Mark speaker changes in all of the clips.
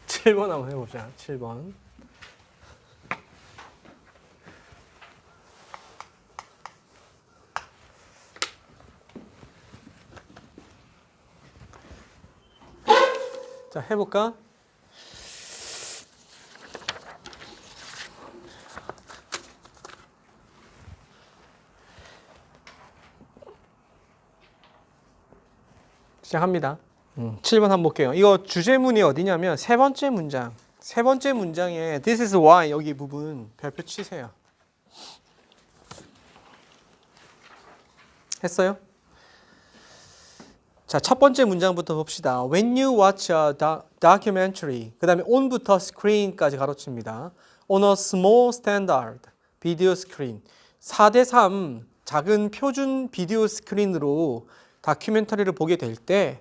Speaker 1: 7번 한번 해보자. 7번. 자, 해볼까? 시작합니다. 7번 한번 볼게요. 이거 주제문이 어디냐면 세 번째 문장. 세 번째 문장에 This is why 여기 부분 별표 치세요. 했어요? 자, 첫 번째 문장부터 봅시다. When you watch a documentary, 그 다음에 on부터 screen까지 가로칩니다. On a small standard video screen, 4:3 작은 표준 비디오 스크린으로 다큐멘터리를 보게 될 때,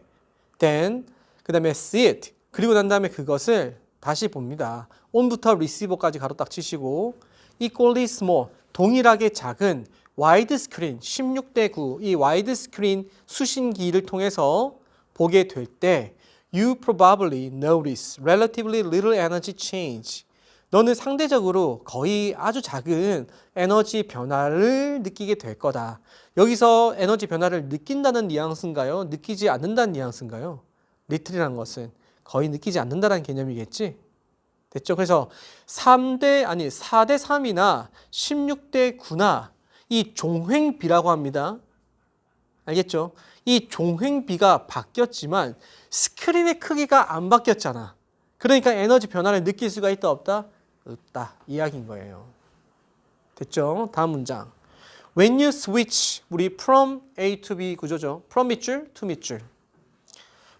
Speaker 1: then, 그 다음에 see it, 그리고 난 다음에 그것을 다시 봅니다. on부터 receiver까지 가로 딱 치시고, equally small, 동일하게 작은 와이드 스크린 16:9 이 와이드 스크린 수신기를 통해서 보게 될 때 you probably notice relatively little energy change. 너는 상대적으로 거의 아주 작은 에너지 변화를 느끼게 될 거다. 여기서 에너지 변화를 느낀다는 뉘앙스인가요? 느끼지 않는다는 뉘앙스인가요? little이라는 것은 거의 느끼지 않는다는 개념이겠지? 됐죠? 그래서 4:3이나 16:9나 이 종횡비라고 합니다. 알겠죠? 이 종횡비가 바뀌었지만 스크린의 크기가 안 바뀌었잖아. 그러니까 에너지 변화를 느낄 수가 있다 없다? 없다. 이야기인 거예요. 됐죠? 다음 문장. When you switch, 우리 from A to B 구조죠. from 밑줄 to 밑줄.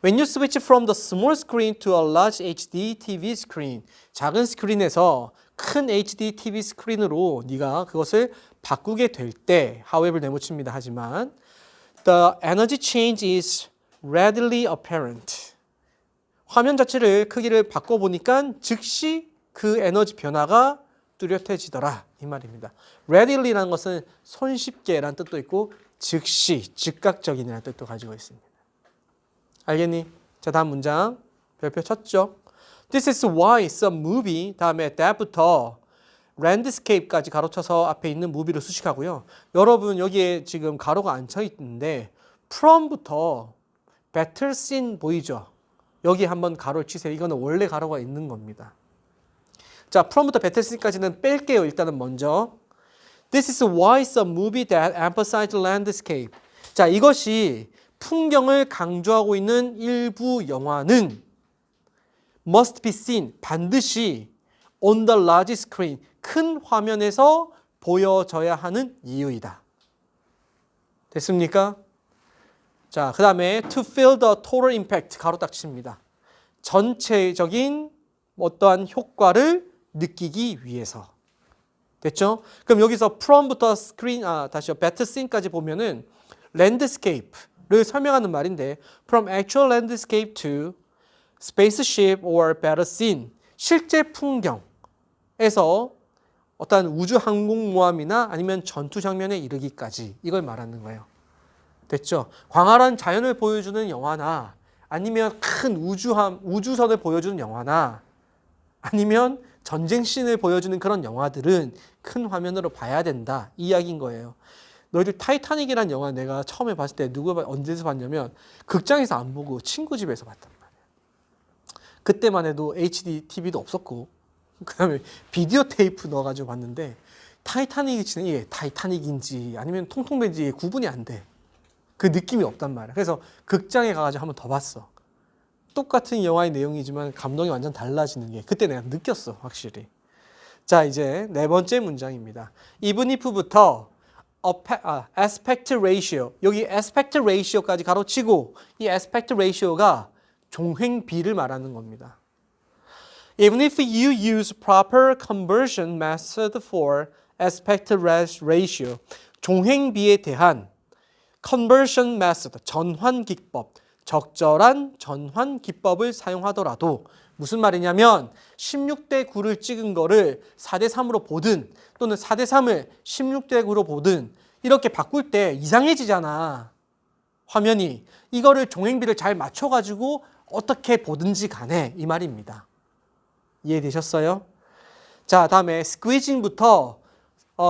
Speaker 1: When you switch from the small screen to a large HD TV screen, 작은 스크린에서 큰 HD TV 스크린으로 네가 그것을 바꾸게 될 때, however 내붙입니다. 하지만 the energy change is readily apparent. 화면 자체를 크기를 바꿔보니까 즉시 그 에너지 변화가 뚜렷해지더라. 이 말입니다. readily라는 것은 손쉽게라는 뜻도 있고 즉시, 즉각적인이라는 뜻도 가지고 있습니다. 알겠니? 자, 다음 문장 별표 쳤죠? This is why some movie 다음에 that부터 landscape까지 가로쳐서 앞에 있는 movie를 수식하고요. 여러분 여기에 지금 가로가 안 쳐 있는데 from부터 battle scene 보이죠? 여기 한번 가로를 치세요. 이거는 원래 가로가 있는 겁니다. 자, from부터 battle scene까지는 뺄게요. 일단은 먼저 This is why some movie that emphasize landscape. 자, 이것이 풍경을 강조하고 있는 일부 영화는 must be seen, 반드시 on the large screen, 큰 화면에서 보여져야 하는 이유이다. 됐습니까? 자, 그 다음에 to feel the total impact, 가로 딱 칩니다. 전체적인 어떠한 효과를 느끼기 위해서. 됐죠? 그럼 여기서 from부터 screen, 다시요, battle scene까지 보면은 landscape를 설명하는 말인데 from actual landscape to spaceship or battle scene, 실제 풍경에서 어떠한 우주 항공모함이나 아니면 전투 장면에 이르기까지 이걸 말하는 거예요. 됐죠? 광활한 자연을 보여주는 영화나 아니면 큰 우주선을 보여주는 영화나 아니면 전쟁 씬을 보여주는 그런 영화들은 큰 화면으로 봐야 된다. 이 이야기인 거예요. 너희들 타이타닉이라는 영화 내가 처음에 봤을 때 언제서 봤냐면 극장에서 안 보고 친구 집에서 봤단 말이에요. 그때만 해도 HD TV도 없었고 그 다음에 비디오 테이프 넣어가지고 봤는데 타이타닉이 지금 이게 타이타닉인지 아니면 통통배인지 구분이 안 돼. 그 느낌이 없단 말이야. 그래서 극장에 가가지고 한 번 더 봤어. 똑같은 영화의 내용이지만 감동이 완전 달라지는 게 그때 내가 느꼈어. 확실히. 자, 이제 네 번째 문장입니다. even if부터 aspect ratio, 여기 aspect ratio까지 가로치고 이 aspect ratio가 종횡비를 말하는 겁니다. Even if you use proper conversion method for aspect ratio, 종횡비에 대한 conversion method, 전환 기법, 적절한 전환 기법을 사용하더라도 무슨 말이냐면 16:9를 찍은 거를 4:3으로 보든 또는 4:3을 16:9로 보든 이렇게 바꿀 때 이상해지잖아. 화면이. 이거를 종횡비를 잘 맞춰가지고 어떻게 보든지 간에 이 말입니다. 이해되셨어요? 자, 다음에 squeezing부터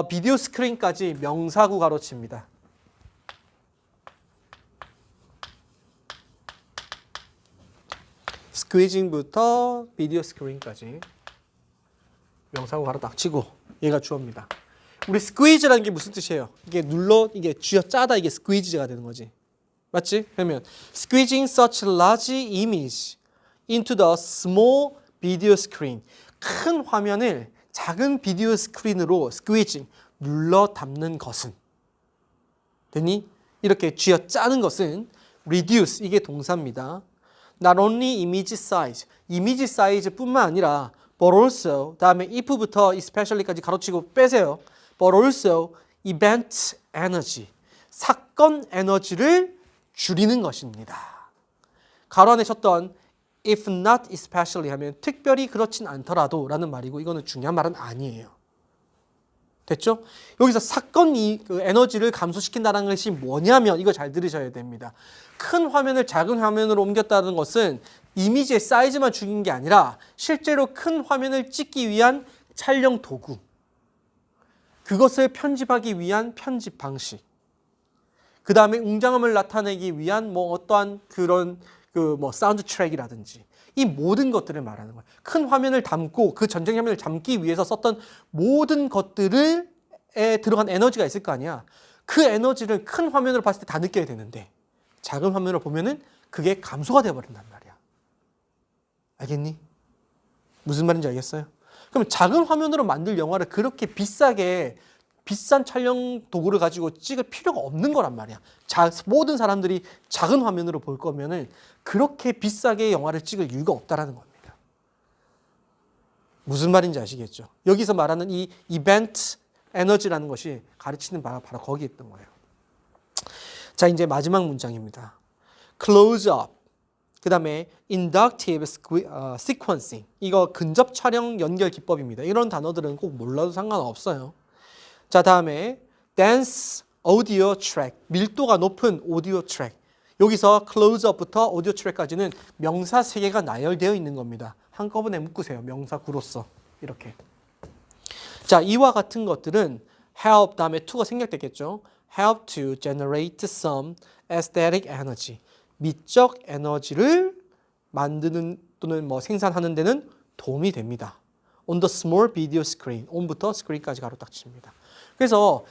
Speaker 1: 비디오 스크린까지 명사구 가로칩니다. squeezing부터 비디오 스크린까지 명사구 가로 딱 치고 얘가 주어입니다. 우리 squeeze라는 게 무슨 뜻이에요? 이게 이게 쥐어 짜다 이게 squeeze가 되는 거지. 맞지? 그러면 squeezing such large image into the small video screen. 큰 화면을 작은 비디오 스크린으로 squeezing 눌러 담는 것은 되니? 이렇게 쥐어 짜는 것은 reduce 이게 동사입니다. Not only image size, 이미지 사이즈뿐만 아니라 but also 다음에 if부터 especially까지 가로치고 빼세요. But also event energy, 사건 에너지를 줄이는 것입니다. 가로 안에 쳤던 if not especially 하면 특별히 그렇진 않더라도 라는 말이고 이거는 중요한 말은 아니에요. 됐죠? 여기서 사건이 그 에너지를 감소시킨다는 것이 뭐냐면 이거 잘 들으셔야 됩니다. 큰 화면을 작은 화면으로 옮겼다는 것은 이미지의 사이즈만 줄인 게 아니라 실제로 큰 화면을 찍기 위한 촬영 도구, 그것을 편집하기 위한 편집 방식, 그 다음에 웅장함을 나타내기 위한 뭐 어떠한 그런 사운드 트랙이라든지 이 모든 것들을 말하는 거예요. 큰 화면을 담고 그 전쟁 화면을 담기 위해서 썼던 모든 것들에 들어간 에너지가 있을 거 아니야. 그 에너지를 큰 화면으로 봤을 때 다 느껴야 되는데 작은 화면으로 보면은 그게 감소가 되어버린단 말이야. 알겠니? 무슨 말인지 알겠어요? 그럼 작은 화면으로 만들 영화를 그렇게 비싼 촬영 도구를 가지고 찍을 필요가 없는 거란 말이야. 모든 사람들이 작은 화면으로 볼 거면은 그렇게 비싸게 영화를 찍을 이유가 없다라는 겁니다. 무슨 말인지 아시겠죠? 여기서 말하는 이 이벤트 에너지라는 것이 가르치는 바가 바로 거기에 있던 거예요. 자, 이제 마지막 문장입니다. close up. 그 다음에 inductive sequencing. 이거 근접 촬영 연결 기법입니다. 이런 단어들은 꼭 몰라도 상관없어요. 자, 다음에 dense audio track. 밀도가 높은 오디오 트랙. 여기서 close up부터 오디오 트랙까지는 명사 3개가 나열되어 있는 겁니다. 한꺼번에 묶으세요. 명사구로서. 이렇게. 자, 이와 같은 것들은 help 다음에 to가 생략되겠죠. help to generate some aesthetic energy. 미적 에너지를 만드는 또는 생산하는 데는 도움이 됩니다. On the small video screen. on부터 screen까지 가로 딱 칩니다. 그래서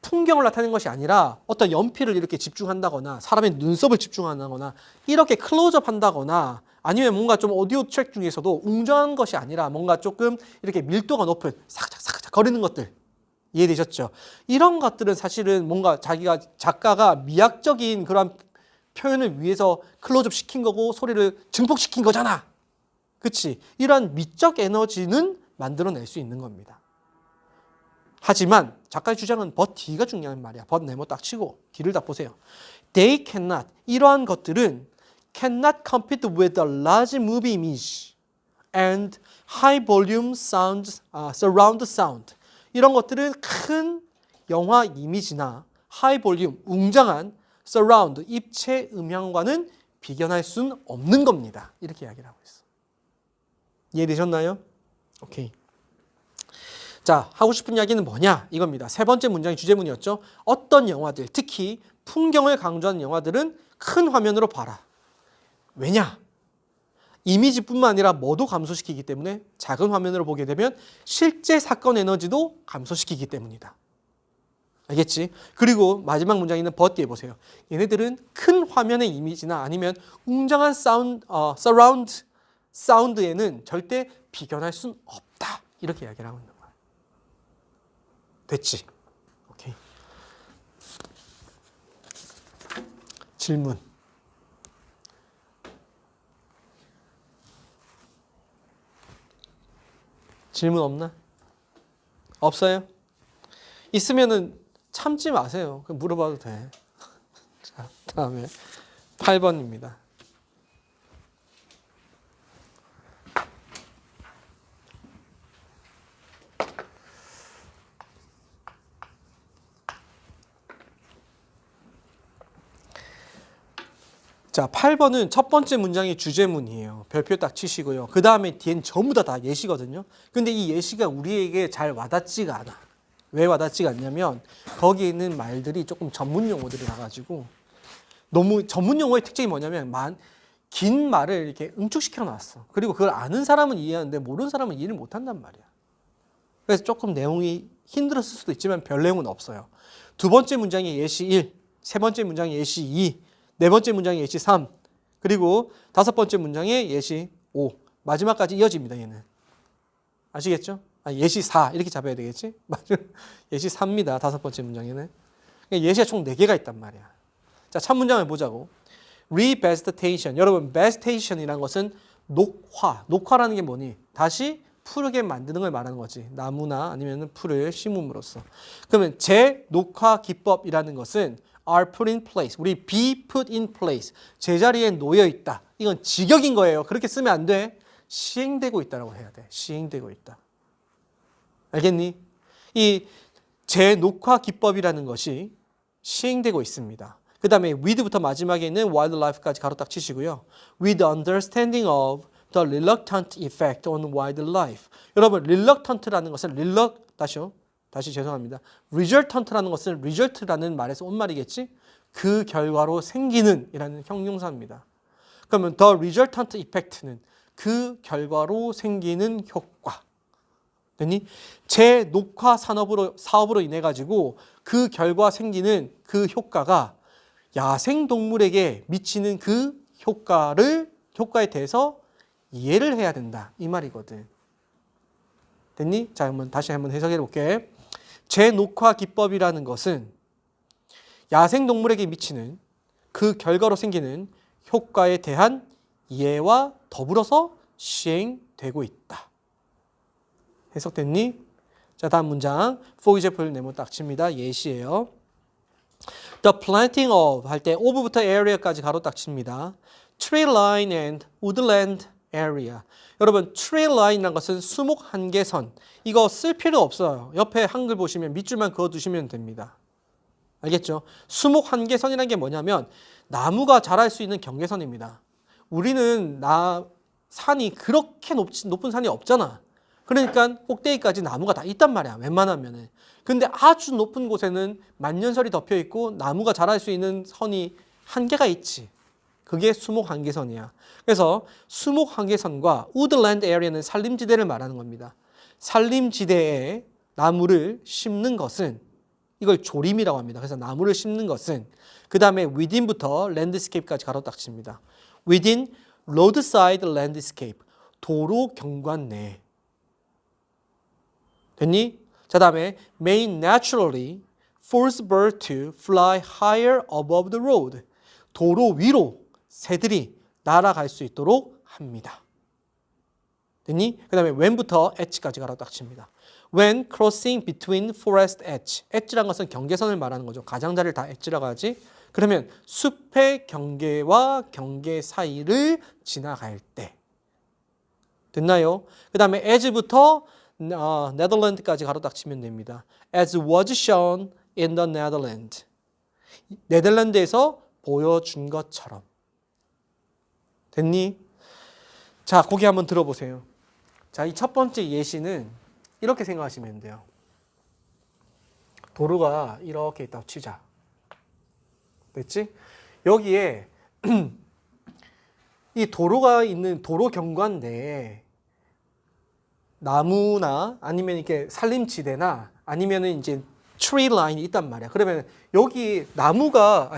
Speaker 1: 풍경을 나타내는 것이 아니라 어떤 연필을 이렇게 집중한다거나 사람의 눈썹을 집중한다거나 이렇게 클로즈업 한다거나 아니면 뭔가 좀 오디오 트랙 중에서도 웅장한 것이 아니라 뭔가 조금 이렇게 밀도가 높은 사각사각 거리는 것들 이해되셨죠? 이런 것들은 사실은 뭔가 작가가 미학적인 그런 표현을 위해서 클로즈업 시킨 거고 소리를 증폭시킨 거잖아. 그치? 이러한 미적 에너지는 만들어낼 수 있는 겁니다. 하지만 작가의 주장은 but D가 중요한 말이야. but 네모 딱 치고 D를 딱 보세요. They cannot. 이러한 것들은 cannot compete with a large movie image and high volume sound, surround sound. 이런 것들은 큰 영화 이미지나 high volume, 웅장한 surround, 입체 음향과는 비견할 수는 없는 겁니다. 이렇게 이야기를 하고 있어. 이해되셨나요? 오케이. 자, 하고 싶은 이야기는 뭐냐? 이겁니다. 세 번째 문장이 주제문이었죠. 어떤 영화들, 특히 풍경을 강조하는 영화들은 큰 화면으로 봐라. 왜냐? 이미지뿐만 아니라 뭐도 감소시키기 때문에 작은 화면으로 보게 되면 실제 사건 에너지도 감소시키기 때문이다. 알겠지? 그리고 마지막 문장에 있는 but 뒤에 보세요. 얘네들은 큰 화면의 이미지나 아니면 웅장한 서라운드 사운드에는 절대 비견할 수는 없다. 이렇게 이야기를 하고 있는 거야. 됐지? 오케이. 질문. 질문 없나? 없어요? 있으면은 참지 마세요. 그냥 물어봐도 돼. 자, 다음에 8번입니다. 자, 8번은 첫 번째 문장이 주제문이에요. 별표 딱 치시고요. 그 다음에 뒤엔 전부 다 예시거든요. 근데 이 예시가 우리에게 잘 와닿지가 않아. 왜 와닿지가 않냐면 거기에 있는 말들이 조금 전문 용어들이 나가지고 너무 전문 용어의 특징이 뭐냐면 긴 말을 이렇게 응축시켜 놨어. 그리고 그걸 아는 사람은 이해하는데 모르는 사람은 이해를 못 한단 말이야. 그래서 조금 내용이 힘들었을 수도 있지만 별 내용은 없어요. 두 번째 문장이 예시 1, 세 번째 문장이 예시 2, 네 번째 문장이 예시 3, 그리고 다섯 번째 문장이 예시 5. 마지막까지 이어집니다, 얘는. 아시겠죠? 예시 4 이렇게 잡아야 되겠지? 예시 3입니다. 다섯 번째 문장에는. 예시가 총 4개가 있단 말이야. 자, 첫 문장을 보자고. Revegetation. 여러분, vegetation이라는 것은 녹화라는 게 뭐니? 다시 푸르게 만드는 걸 말하는 거지. 나무나 아니면 풀을 심음으로써. 그러면 재녹화 기법이라는 것은 are put in place. 우리 be put in place. 제자리에 놓여 있다. 이건 직역인 거예요. 그렇게 쓰면 안 돼. 시행되고 있다라고 해야 돼. 시행되고 있다. 알겠니? 이 재녹화 기법이라는 것이 시행되고 있습니다. 그 다음에 with부터 마지막에 있는 wildlife까지 가로 딱 치시고요. With understanding of the reluctant effect on wildlife. 여러분, reluctant라는 것은 다시 죄송합니다. resultant라는 것은 result라는 말에서 온 말이겠지? 그 결과로 생기는 이라는 형용사입니다. 그러면 the resultant effect는 그 결과로 생기는 효과. 됐니? 재녹화 사업으로 인해 가지고 그 결과 생기는 그 효과가 야생동물에게 미치는 그 효과에 대해서 이해를 해야 된다. 이 말이거든. 됐니? 자, 다시 한번 해석해 볼게. 재녹화 기법이라는 것은 야생동물에게 미치는 그 결과로 생기는 효과에 대한 이해와 더불어서 시행되고 있다. 해석됐니? 자, 다음 문장. for example 네모 딱 칩니다. 예시예요. The planting of 할 때 of부터 area까지 가로 딱 칩니다. Tree line and woodland area. 여러분, tree line이라는 것은 수목 한계선. 이거 쓸 필요 없어요. 옆에 한글 보시면 밑줄만 그어두시면 됩니다. 알겠죠? 수목 한계선이라는 게 뭐냐면 나무가 자랄 수 있는 경계선입니다. 우리는 산이 그렇게 높은 산이 없잖아. 그러니까 꼭대기까지 나무가 다 있단 말이야. 웬만하면은. 근데 아주 높은 곳에는 만년설이 덮여 있고 나무가 자랄 수 있는 선이 한계가 있지. 그게 수목 한계선이야. 그래서 수목 한계선과 woodland area는 산림지대를 말하는 겁니다. 산림지대에 나무를 심는 것은 이걸 조림이라고 합니다. 그래서 나무를 심는 것은 그 다음에 within부터 landscape까지 가로 딱 칩니다. within roadside landscape 도로 경관 내. 됐니? 자, 다음에 may naturally force bird to fly higher above the road. 도로 위로 새들이 날아갈 수 있도록 합니다. 됐니? 그 다음에 when부터 edge까지 가로 딱 칩니다. When crossing between forest edge. edge란 것은 경계선을 말하는 거죠. 가장자리를 다 edge라고 하지. 그러면 숲의 경계와 경계 사이를 지나갈 때. 됐나요? 그 다음에 as부터 네덜란드까지 가로 딱 치면 됩니다. As was shown in the Netherlands. 네덜란드에서 보여준 것처럼. 됐니? 자, 거기 한번 들어보세요. 자, 이 첫 번째 예시는 이렇게 생각하시면 돼요. 도로가 이렇게 있다고 치자. 됐지? 여기에 이 도로가 있는 도로 경관 내에 나무나 아니면 이렇게 산림지대나 아니면은 이제 트리 라인이 있단 말이야. 그러면 여기 나무가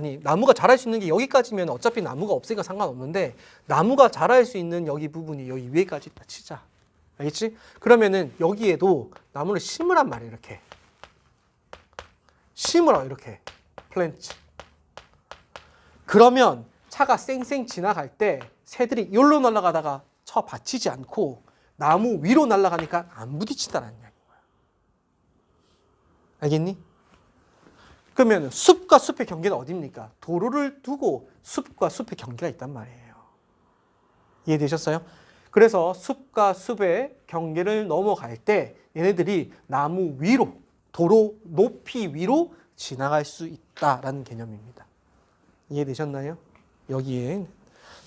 Speaker 1: 자랄 수 있는 게 여기까지면 어차피 나무가 없으니까 상관없는데 나무가 자랄 수 있는 여기 부분이 여기 위에까지 있다 치자. 알겠지? 그러면은 여기에도 나무를 심으란 말이야. 이렇게 심으라. 이렇게 플랜트. 그러면 차가 쌩쌩 지나갈 때 새들이 여기로 날아가다가 쳐 받치지 않고 나무 위로 날아가니까 안 부딪힌다는 이야기인 거야. 알겠니? 그러면 숲과 숲의 경계는 어디입니까? 도로를 두고 숲과 숲의 경계가 있단 말이에요. 이해되셨어요? 그래서 숲과 숲의 경계를 넘어갈 때 얘네들이 나무 위로, 도로 높이 위로 지나갈 수 있다라는 개념입니다. 이해되셨나요? 여기에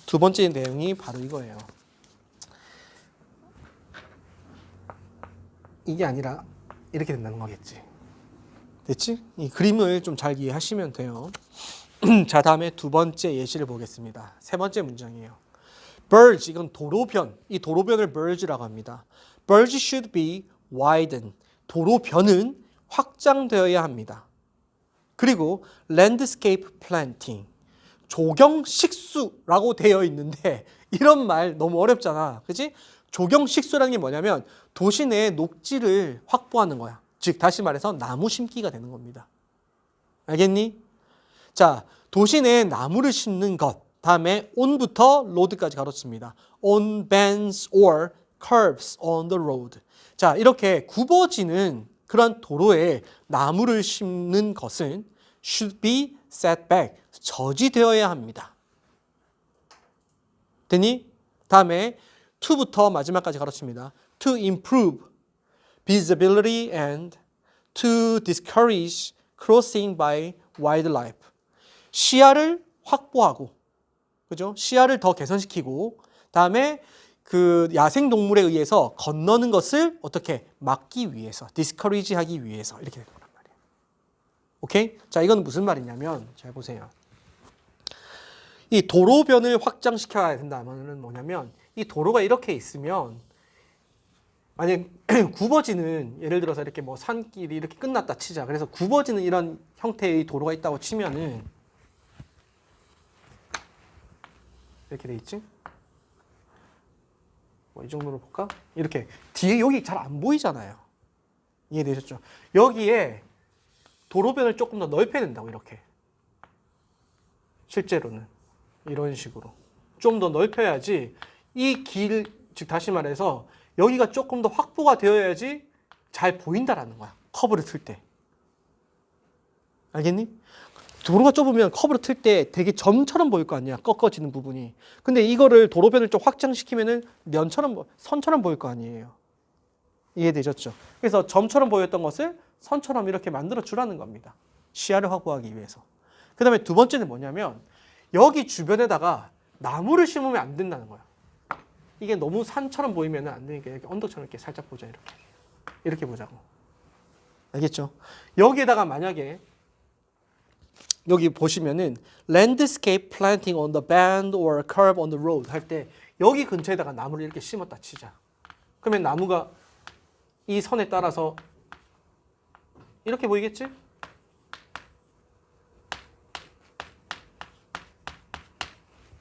Speaker 1: 두 번째 내용이 바로 이거예요. 이게 아니라 이렇게 된다는 거겠지. 됐지? 이 그림을 좀 잘 이해하시면 돼요. 자, 다음에 두 번째 예시를 보겠습니다. 세 번째 문장이에요. Birds, 이건 도로변. 이 도로변을 birds라고 합니다. Birds should be widened. 도로변은 확장되어야 합니다. 그리고 landscape planting. 조경식수라고 되어 있는데 이런 말 너무 어렵잖아. 그치? 조경식수라는 게 뭐냐면 도시 내에 녹지를 확보하는 거야. 즉 다시 말해서 나무 심기가 되는 겁니다. 알겠니? 자, 도시 내에 나무를 심는 것. 다음에 on부터 road까지 가로칩니다. on bends or curves on the road. 자, 이렇게 굽어지는 그런 도로에 나무를 심는 것은 should be set back. 저지되어야 합니다. 되니? 다음에 to부터 마지막까지 가로칩니다. to improve visibility and to discourage crossing by wildlife. 시야를 확보하고, 그죠? 시야를 더 개선시키고, 다음에 그 야생 동물에 의해서 건너는 것을 어떻게 막기 위해서, discourage 하기 위해서 이렇게 되는 거란 말이에요. 오케이? 자, 이건 무슨 말이냐면, 잘 보세요. 이 도로변을 확장시켜야 된다는 뭐냐면, 이 도로가 이렇게 있으면 만약 굽어지는, 예를 들어서 이렇게 뭐 산길이 이렇게 끝났다 치자. 그래서 굽어지는 이런 형태의 도로가 있다고 치면은 이렇게 돼 있지? 뭐 이 정도로 볼까? 이렇게 뒤에 여기 잘 안 보이잖아요. 이해되셨죠? 여기에 도로변을 조금 더 넓혀야 된다고 이렇게. 실제로는 이런 식으로 좀 더 넓혀야지 이 길, 즉 다시 말해서 여기가 조금 더 확보가 되어야지 잘 보인다라는 거야. 커브를 틀 때. 알겠니? 도로가 좁으면 커브를 틀 때 되게 점처럼 보일 거 아니야. 꺾어지는 부분이. 근데 이거를 도로변을 좀 확장시키면은 면처럼, 선처럼 보일 거 아니에요. 이해되셨죠? 그래서 점처럼 보였던 것을 선처럼 이렇게 만들어 주라는 겁니다. 시야를 확보하기 위해서. 그 다음에 두 번째는 뭐냐면 여기 주변에다가 나무를 심으면 안 된다는 거야. 이게 너무 산처럼 보이면 안 되니까 이렇게 언덕처럼 이렇게 살짝 보자. 이렇게 보자고. 알겠죠? 여기에다가 만약에 여기 보시면은 landscape planting on the bend or curve on the road 할 때 여기 근처에다가 나무를 이렇게 심었다 치자. 그러면 나무가 이 선에 따라서 이렇게 보이겠지?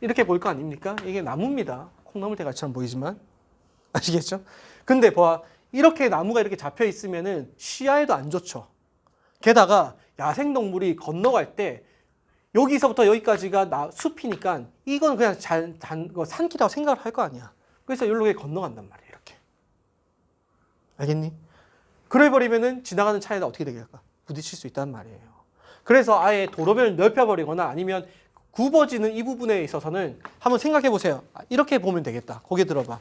Speaker 1: 이렇게 보일 거 아닙니까? 이게 나무입니다. 콩나물대가처럼 보이지만 아시겠죠? 근데 봐, 이렇게 나무가 이렇게 잡혀 있으면은 시야에도 안 좋죠. 게다가 야생동물이 건너갈 때 여기서부터 여기까지가 숲이니까 이건 그냥 산길이라고 생각을 할 거 아니야. 그래서 여기로 건너간단 말이야. 이렇게. 알겠니? 그래버리면은 지나가는 차에다 어떻게 되겠까? 부딪힐 수 있단 말이에요. 그래서 아예 도로변을 넓혀버리거나 아니면 굽어지는 이 부분에 있어서는 한번 생각해 보세요. 이렇게 보면 되겠다. 거기 들어봐.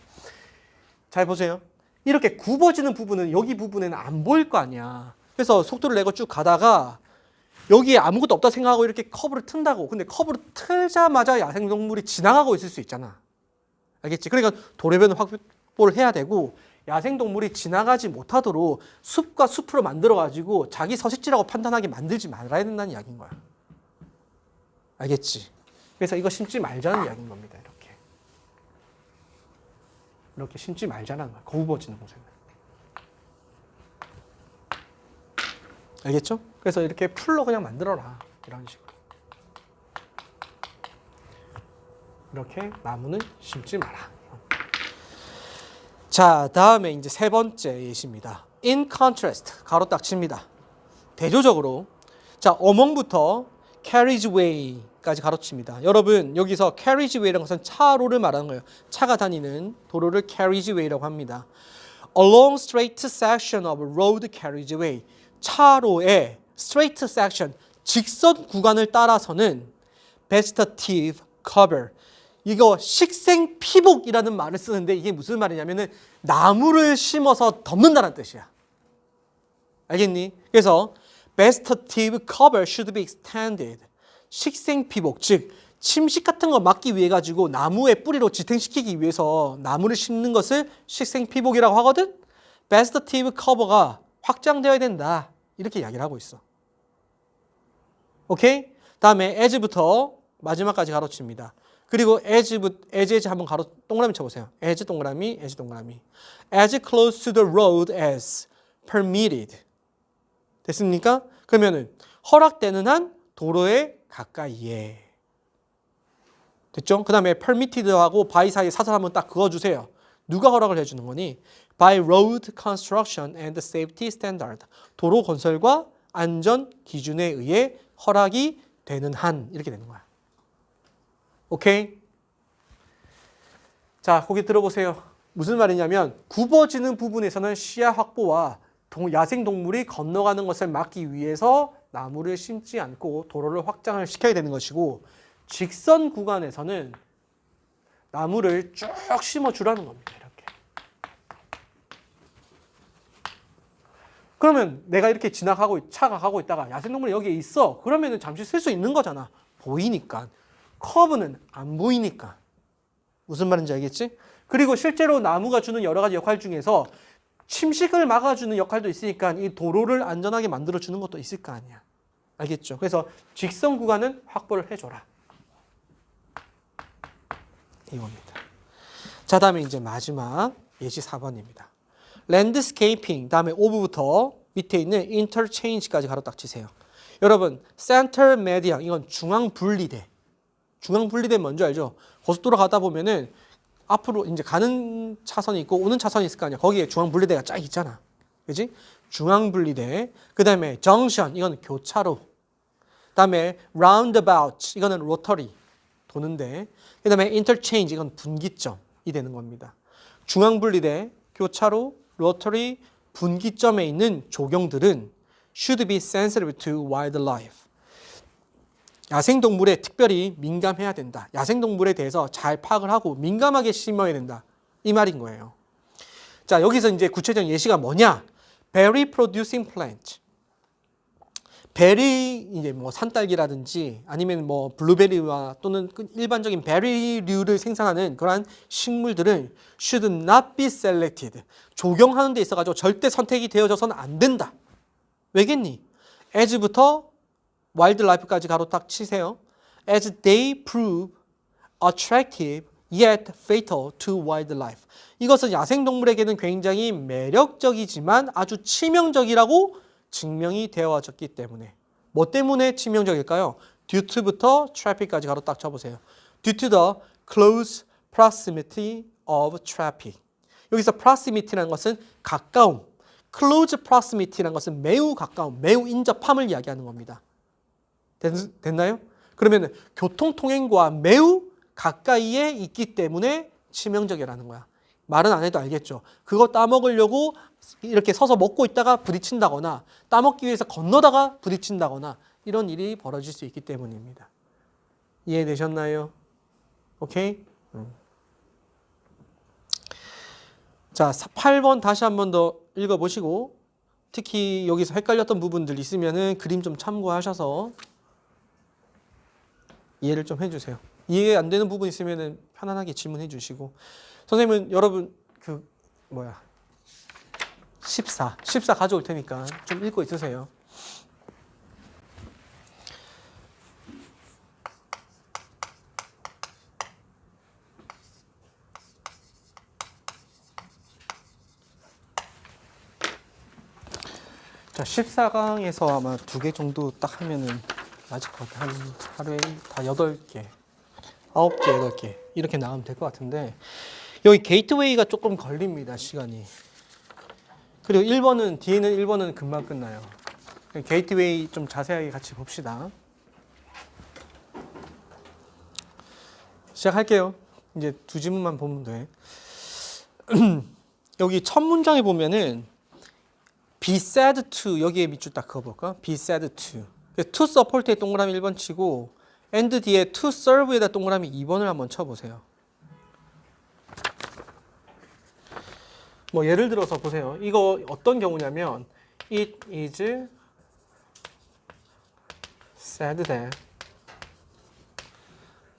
Speaker 1: 잘 보세요. 이렇게 굽어지는 부분은 여기 부분에는 안 보일 거 아니야. 그래서 속도를 내고 쭉 가다가 여기에 아무것도 없다 생각하고 이렇게 커브를 튼다고. 근데 커브를 틀자마자 야생동물이 지나가고 있을 수 있잖아. 알겠지? 그러니까 도로변을 확보를 해야 되고 야생동물이 지나가지 못하도록 숲과 숲으로 만들어가지고 자기 서식지라고 판단하게 만들지 말아야 된다는 이야기인 거야. 알겠지? 그래서 이거 심지 말자는 이야기인 겁니다. 이렇게 심지 말자는 거야. 굽어지는 곳에는. 알겠죠? 그래서 이렇게 풀로 그냥 만들어라. 이런 식으로. 이렇게 나무는 심지 마라. 자, 다음에 이제 세 번째 예시입니다. In contrast, 가로 딱 칩니다. 대조적으로. 자, 어몽부터 carriageway까지 가로칩니다. 여러분, 여기서 carriageway라는 것은 차로를 말하는 거예요. 차가 다니는 도로를 carriageway라고 합니다. Along straight section of road carriageway. 차로의 straight section, 직선 구간을 따라서는 vegetative cover. 이거 식생 피복이라는 말을 쓰는데 이게 무슨 말이냐면은 나무를 심어서 덮는다는 뜻이야. 알겠니? 그래서 vegetative cover should be extended. 식생 피복, 즉 침식 같은 거 막기 위해 가지고 나무의 뿌리로 지탱시키기 위해서 나무를 심는 것을 식생피복이라고 하거든. 베지터티브 커버가 확장되어야 된다. 이렇게 이야기를 하고 있어. 오케이? 다음에 as부터 마지막까지 가로칩니다. 그리고 as 한번 동그라미 쳐보세요. as 동그라미, as 동그라미. as close to the road as permitted. 됐습니까? 그러면은 허락되는 한 도로에 가까이에. 됐죠? 그 다음에 permitted하고 by 사이에 사설 한번 딱 그어주세요. 누가 허락을 해주는 거니? By road construction and safety standard. 도로 건설과 안전 기준에 의해 허락이 되는 한. 이렇게 되는 거야. 오케이? 자, 거기 들어보세요. 무슨 말이냐면 굽어지는 부분에서는 시야 확보와 야생동물이 건너가는 것을 막기 위해서 나무를 심지 않고 도로를 확장을 시켜야 되는 것이고 직선 구간에서는 나무를 쭉 심어주라는 겁니다. 이렇게. 그러면 내가 이렇게 차가 가고 있다가 야생동물이 여기에 있어. 그러면 잠시 쓸 수 있는 거잖아. 보이니까. 커브는 안 보이니까. 무슨 말인지 알겠지? 그리고 실제로 나무가 주는 여러 가지 역할 중에서 침식을 막아주는 역할도 있으니까 이 도로를 안전하게 만들어주는 것도 있을 거 아니야. 알겠죠? 그래서 직선 구간은 확보를 해줘라. 이겁니다. 자, 다음에 이제 마지막 예시 4번입니다. 랜드스케이핑, 다음에 오브부터 밑에 있는 interchange까지 가로 딱 치세요. 여러분, center median, 이건 중앙 분리대. 중앙 분리대 뭔지 알죠? 고속도로 가다 보면은 앞으로 이제 가는 차선이 있고 오는 차선이 있을 거 아니야. 거기에 중앙 분리대가 쫙 있잖아. 그지? 중앙 분리대. 그 다음에 정션, 이건 교차로. 그 다음에 roundabout, 이거는 로터리, 도는데. 그 다음에 interchange, 이건 분기점이 되는 겁니다. 중앙 분리대, 교차로, 로터리, 분기점에 있는 조경들은 should be sensitive to wildlife. 야생동물에 특별히 민감해야 된다. 야생동물에 대해서 잘 파악을 하고 민감하게 심어야 된다. 이 말인 거예요. 자, 여기서 이제 구체적인 예시가 뭐냐? berry producing plant. 베리, 이제 뭐 산딸기라든지 아니면 뭐 블루베리와 또는 일반적인 베리류를 생산하는 그러한 식물들은 should not be selected. 조경하는 데 있어가지고 절대 선택이 되어져서는 안 된다. 왜겠니? as부터 wildlife까지 가로 딱 치세요. As they prove attractive yet fatal to wildlife. 이것은 야생동물에게는 굉장히 매력적이지만 아주 치명적이라고 증명이 되어졌기 때문에. 뭐 때문에 치명적일까요? Due to부터 traffic까지 가로 딱 쳐보세요. Due to the close proximity of traffic. 여기서 proximity라는 것은 가까움, close proximity라는 것은 매우 가까움, 매우 인접함을 이야기하는 겁니다. 됐나요? 그러면 교통통행과 매우 가까이에 있기 때문에 치명적이라는 거야. 말은 안 해도 알겠죠. 그거 따먹으려고 이렇게 서서 먹고 있다가 부딪힌다거나 따먹기 위해서 건너다가 부딪힌다거나 이런 일이 벌어질 수 있기 때문입니다. 이해되셨나요? 오케이? 자, 8번 다시 한 번 더 읽어보시고 특히 여기서 헷갈렸던 부분들 있으면은 그림 좀 참고하셔서 이해를 좀 해주세요. 이해 안 되는 부분 있으면 편안하게 질문해 주시고 선생님은 여러분 14 가져올 테니까 좀 읽고 있으세요. 자, 14강에서 아마 2개 정도 딱 하면은 맞을 것 같아요. 한 하루에 다 8개, 9개, 8개 이렇게 나오면 될 것 같은데 여기 게이트웨이가 조금 걸립니다. 시간이. 그리고 1번은 뒤에는 1번은 금방 끝나요. 게이트웨이 좀 자세하게 같이 봅시다. 시작할게요. 이제 2지문만 보면 돼. 여기 첫 문장에 보면은 be sad to 여기에 밑줄 딱 그어볼까? be sad to to support에 동그라미 1번 치고 and 뒤에 to serve에다 동그라미 2번을 한번 쳐보세요. 뭐 예를 들어서 보세요. 이거 어떤 경우냐면 it is sad that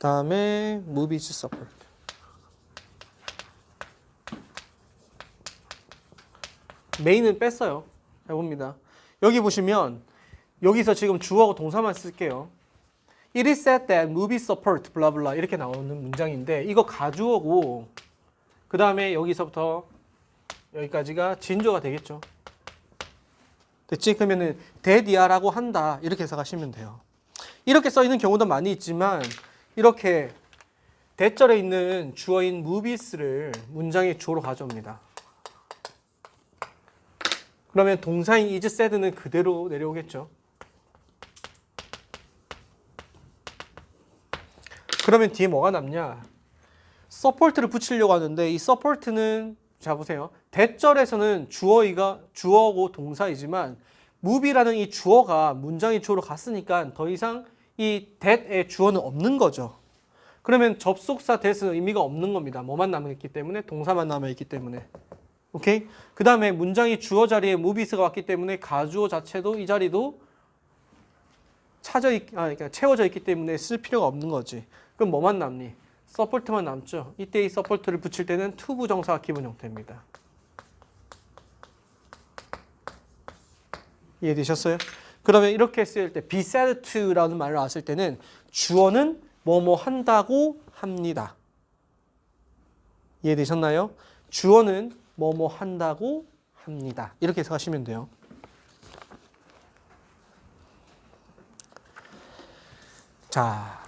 Speaker 1: 다음에 movies support. 메인은 뺐어요. 잘 봅니다. 여기 보시면 여기서 지금 주어하고 동사만 쓸게요. It is said that movie support 블라블라 이렇게 나오는 문장인데 이거 가주어고 그 다음에 여기서부터 여기까지가 진조가 되겠죠. 됐지? 그러면은 대디아라고 한다 이렇게 해석하시면 돼요. 이렇게 써 있는 경우도 많이 있지만 이렇게 대절에 있는 주어인 movies를 문장의 주어로 가져옵니다. 그러면 동사인 is said는 그대로 내려오겠죠. 그러면 뒤에 뭐가 남냐? support를 붙이려고 하는데 이 support는 자 보세요. 대절에서는 주어고 동사이지만 movie라는 이 주어가 문장의 주어로 갔으니까 더 이상 이 that의 주어는 없는 거죠. 그러면 접속사 that은 의미가 없는 겁니다. 뭐만 남아있기 때문에 동사만 남아있기 때문에. 오케이? 그 다음에 문장이 주어 자리에 movies가 왔기 때문에 가주어 자체도 이 자리도 그러니까 채워져 있기 때문에 쓸 필요가 없는 거지. 그럼 뭐만 남니? support만 남죠. 이때 이 support를 붙일 때는 to 부정사가 기본 형태입니다. 이해되셨어요? 그러면 이렇게 쓰일 때 be said to라는 말을 나왔을 때는 주어는 뭐뭐 한다고 합니다. 이해되셨나요? 주어는 뭐뭐 한다고 합니다. 이렇게 해석하시면 돼요. 자,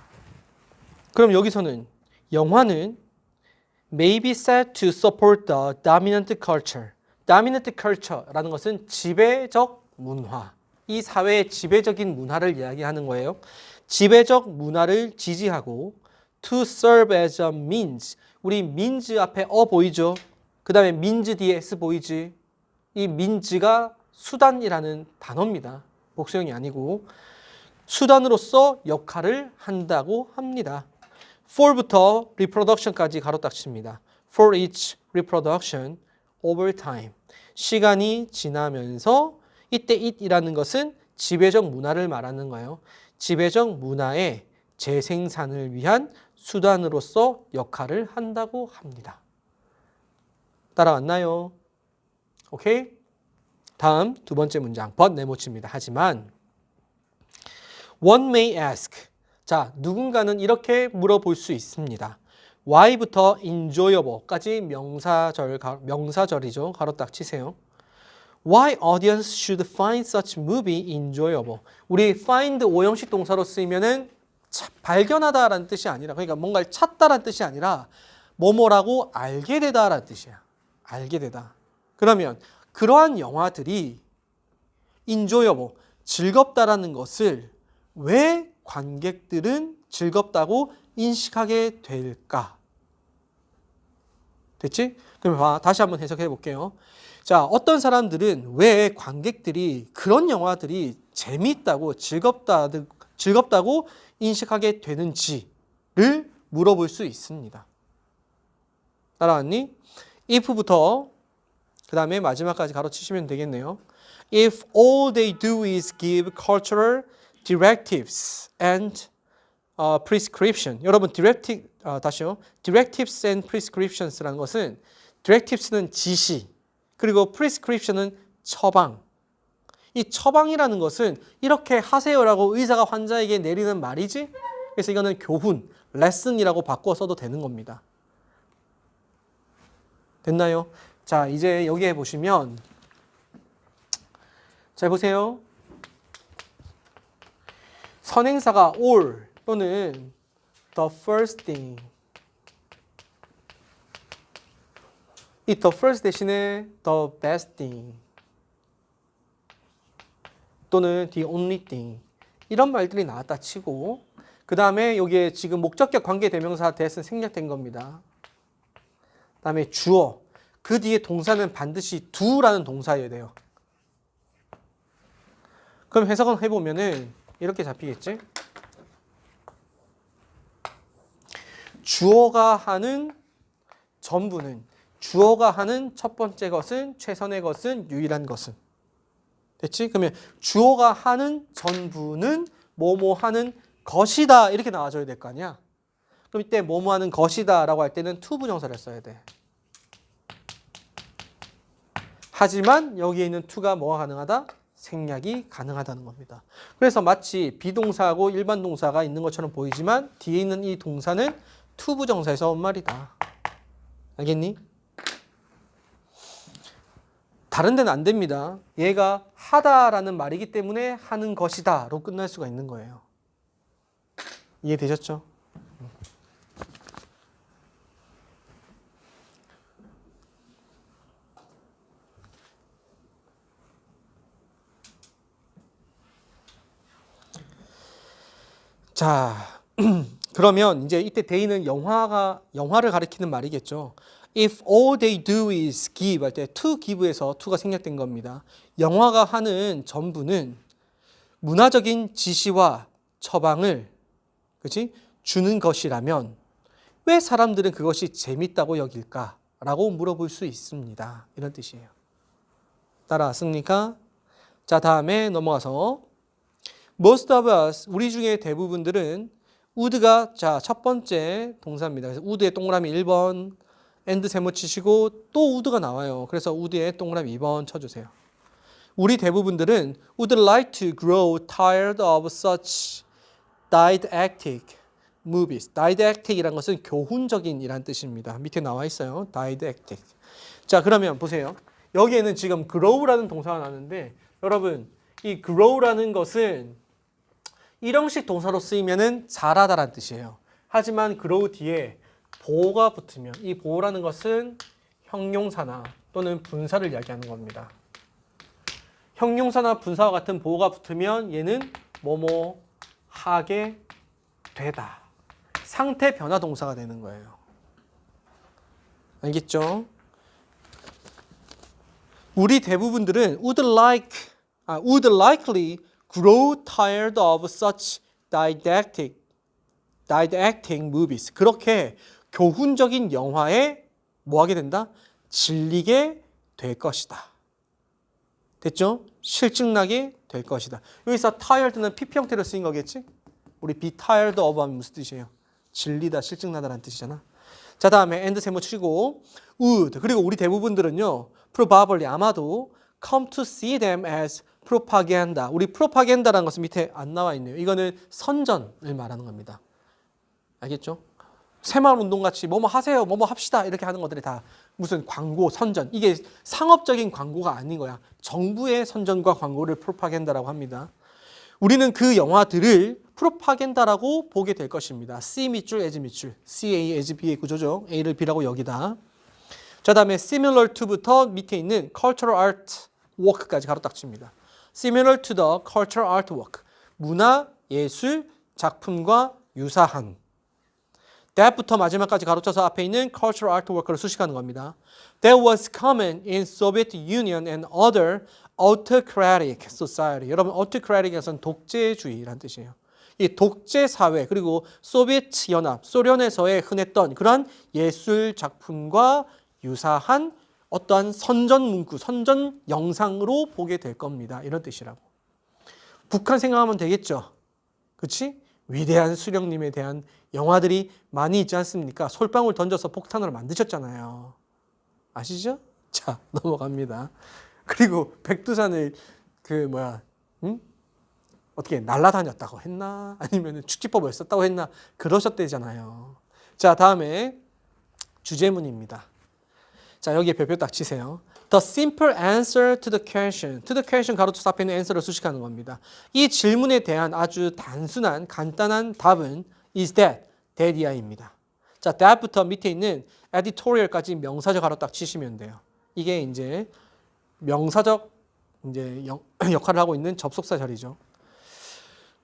Speaker 1: 그럼 여기서는 영화는 may be said to support the dominant culture. dominant culture라는 것은 지배적 문화. 이 사회의 지배적인 문화를 이야기하는 거예요. 지배적 문화를 지지하고 to serve as a means. 우리 means 앞에 보이죠? 그 다음에 means 뒤에 s 보이지? 이 means가 수단이라는 단어입니다. 복수형이 아니고 수단으로서 역할을 한다고 합니다. for부터 reproduction까지 가로 딱 칩니다. for each reproduction over time. 시간이 지나면서 이때 it이라는 것은 지배적 문화를 말하는 거예요. 지배적 문화의 재생산을 위한 수단으로서 역할을 한다고 합니다. 따라왔나요? 오케이? 다음 두 번째 문장. but 네모칩니다. 하지만 one may ask. 자, 누군가는 이렇게 물어볼 수 있습니다. why부터 enjoyable까지 명사절이죠. 가로 딱 치세요. Why audience should find such movie enjoyable? 우리 find 오형식 동사로 쓰이면은 발견하다라는 뜻이 아니라 그러니까 뭔가를 찾다라는 뜻이 아니라 뭐뭐라고 알게 되다라는 뜻이야. 알게 되다. 그러면 그러한 영화들이 enjoyable, 즐겁다라는 것을 왜 관객들은 즐겁다고 인식하게 될까? 됐지? 그럼 다시 한번 해석해 볼게요. 자, 어떤 사람들은 왜 관객들이 그런 영화들이 재미있다고 즐겁다고 인식하게 되는지를 물어볼 수 있습니다. 따라왔니? if부터 그 다음에 마지막까지 가로치시면 되겠네요. If all they do is give cultural directives and prescription. 여러분 다시요. directives and prescriptions라는 것은 directives는 지시 그리고 prescription은 처방. 이 처방이라는 것은 이렇게 하세요라고 의사가 환자에게 내리는 말이지. 그래서 이거는 교훈, 레슨이라고 바꿔 써도 되는 겁니다. 됐나요? 자, 이제 여기에 보시면 잘 보세요. 선행사가 all 또는 the first thing. 이 the first 대신에 the best thing 또는 the only thing 이런 말들이 나왔다 치고 그 다음에 여기에 지금 목적격 관계대명사 that은 생략된 겁니다. 그 다음에 주어 그 뒤에 동사는 반드시 do라는 동사여야 돼요. 그럼 해석을 해보면은 이렇게 잡히겠지? 주어가 하는 전부는 주어가 하는 첫 번째 것은 최선의 것은 유일한 것은 됐지? 그러면 주어가 하는 전부는 뭐뭐 하는 것이다 이렇게 나와줘야 될 거 아니야? 그럼 이때 뭐뭐 하는 것이다 라고 할 때는 to 부정사를 써야 돼. 하지만 여기에 있는 to가 뭐가 가능하다? 생략이 가능하다는 겁니다. 그래서 마치 비동사하고 일반 동사가 있는 것처럼 보이지만 뒤에 있는 이 동사는 to 부정사에서 온 말이다. 알겠니? 다른 데는 안 됩니다. 얘가 하다라는 말이기 때문에 하는 것이다로 끝날 수가 있는 거예요. 이해되셨죠? 자, 그러면 이제 이때 they는 영화를 가리키는 말이겠죠. If all they do is give 할 때 to give에서 to가 생략된 겁니다. 영화가 하는 전부는 문화적인 지시와 처방을 그치? 주는 것이라면 왜 사람들은 그것이 재밌다고 여길까? 라고 물어볼 수 있습니다. 이런 뜻이에요. 따라왔습니까? 자, 다음에 넘어가서 Most of us, 우리 중에 대부분들은 would가 자, 첫 번째 동사입니다. 그래서 would의 동그라미 1번, and 세모 치시고 또 would가 나와요. 그래서 would의 동그라미 2번 쳐주세요. 우리 대부분들은 would like to grow tired of such didactic movies. didactic이란 것은 교훈적인이란 뜻입니다. 밑에 나와 있어요. didactic. 자, 그러면 보세요. 여기에는 지금 grow라는 동사가 나왔는데 여러분, 이 grow라는 것은 일형식 동사로 쓰이면은 자라다라는 뜻이에요. 하지만 grow 뒤에 보호가 붙으면 이 보호라는 것은 형용사나 또는 분사를 이야기하는 겁니다. 형용사나 분사와 같은 보호가 붙으면 얘는 뭐뭐 하게 되다. 상태 변화 동사가 되는 거예요. 알겠죠? 우리 대부분들은 would likely grow tired of such didactic movies. 그렇게 교훈적인 영화에 뭐 하게 된다? 질리게 될 것이다. 됐죠? 실증나게 될 것이다. 여기서 tired는 PP 형태로 쓰인 거겠지? 우리 be tired of 하면 무슨 뜻이에요? 질리다, 실증나다라는 뜻이잖아. 자, 다음에 and 세모 치고 would. 그리고 우리 대부분들은요. probably 아마도 come to see them as propaganda. 우리 propaganda라는 것은 밑에 안 나와 있네요. 이거는 선전을 말하는 겁니다. 알겠죠? 새마을운동같이 뭐뭐 하세요, 뭐뭐 합시다 이렇게 하는 것들이 다 무슨 광고, 선전. 이게 상업적인 광고가 아닌 거야. 정부의 선전과 광고를 프로파겐다라고 합니다. 우리는 그 영화들을 프로파겐다라고 보게 될 것입니다. C 밑줄, as 밑줄. CA, as B의 구조죠. A를 B라고 여기다. 자, 다음에 similar to부터 밑에 있는 cultural art work까지 가로 딱 칩니다. Similar to the cultural artwork. 문화, 예술, 작품과 유사한. That부터 마지막까지 가로쳐서 앞에 있는 cultural artwork를 수식하는 겁니다. That was common in Soviet Union and other autocratic society. 여러분, autocratic에서는 독재주의라는 뜻이에요. 이 독재 사회 그리고 소비에트 연합, 소련에서의 흔했던 그러한 예술 작품과 유사한 어떠한 선전 문구, 선전 영상으로 보게 될 겁니다. 이런 뜻이라고. 북한 생각하면 되겠죠. 그렇지? 위대한 수령님에 대한 영화들이 많이 있지 않습니까? 솔방울 던져서 폭탄으로 만드셨잖아요. 아시죠? 자, 넘어갑니다. 그리고 백두산을 어떻게 날아다녔다고 했나? 아니면 축지법을 썼다고 했나? 그러셨대잖아요. 자, 다음에 주제문입니다. 자, 여기에 별표 딱 치세요. The simple answer to the question. To the question 가로쳐서 앞에 있는 answer를 수식하는 겁니다. 이 질문에 대한 아주 단순한 간단한 답은 is that이야입니다. 자, that부터 밑에 있는 editorial까지 명사절 가로 딱 치시면 돼요. 이게 이제 명사적 이제 역할을 하고 있는 접속사 자리죠.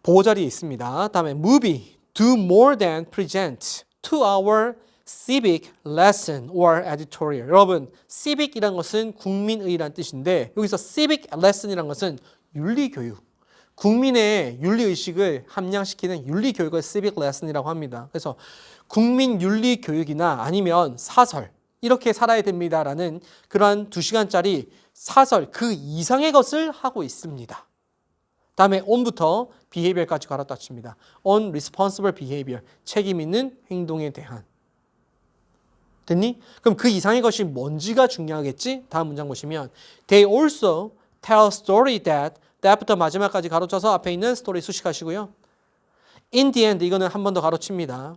Speaker 1: 보호자리에 있습니다. 다음에 movie do more than present to our civic lesson or editorial. 여러분, civic이란 것은 국민의라는 뜻인데 여기서 civic lesson이란 것은 윤리교육. 국민의 윤리의식을 함양시키는 윤리교육을 civic lesson이라고 합니다. 그래서 국민 윤리교육이나 아니면 사설 이렇게 살아야 됩니다라는 그러한 2시간짜리 사설 그 이상의 것을 하고 있습니다. 다음에 on부터 behavior까지 갈아딱 칩니다. on responsible behavior, 책임 있는 행동에 대한. 됐니? 그럼 그 이상의 것이 뭔지가 중요하겠지? 다음 문장 보시면 they also tell story that부터 마지막까지 가로쳐서 앞에 있는 스토리 수식하시고요. in the end, 이거는 한 번 더 가로칩니다.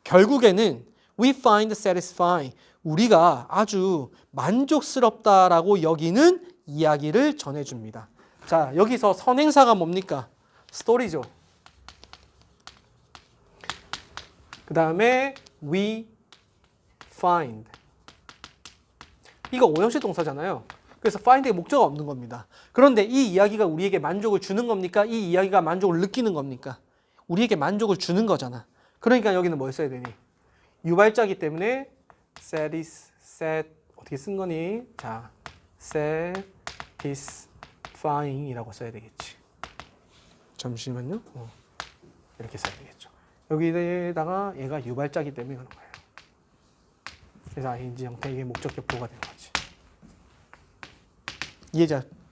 Speaker 1: 결국에는 we find satisfying, 우리가 아주 만족스럽다라고 여기는 이야기를 전해줍니다. 자, 여기서 선행사가 뭡니까? 스토리죠. 그 다음에 we find. 이거 오형식 동사잖아요. 그래서 find의 목적이 없는 겁니다. 그런데 이 이야기가 우리에게 만족을 주는 겁니까? 이 이야기가 만족을 느끼는 겁니까? 우리에게 만족을 주는 거잖아. 그러니까 여기는 뭘 써야 되니? 유발자이기 때문에 어떻게 쓴 거니? 자, satisfying이라고 써야 되겠지. 잠시만요. 이렇게 써야 되겠죠. 여기에다가 얘가 유발자이기 때문에 그런 거예요. 그래서 ing 형태 이게 목적격 보호가 되는 거지.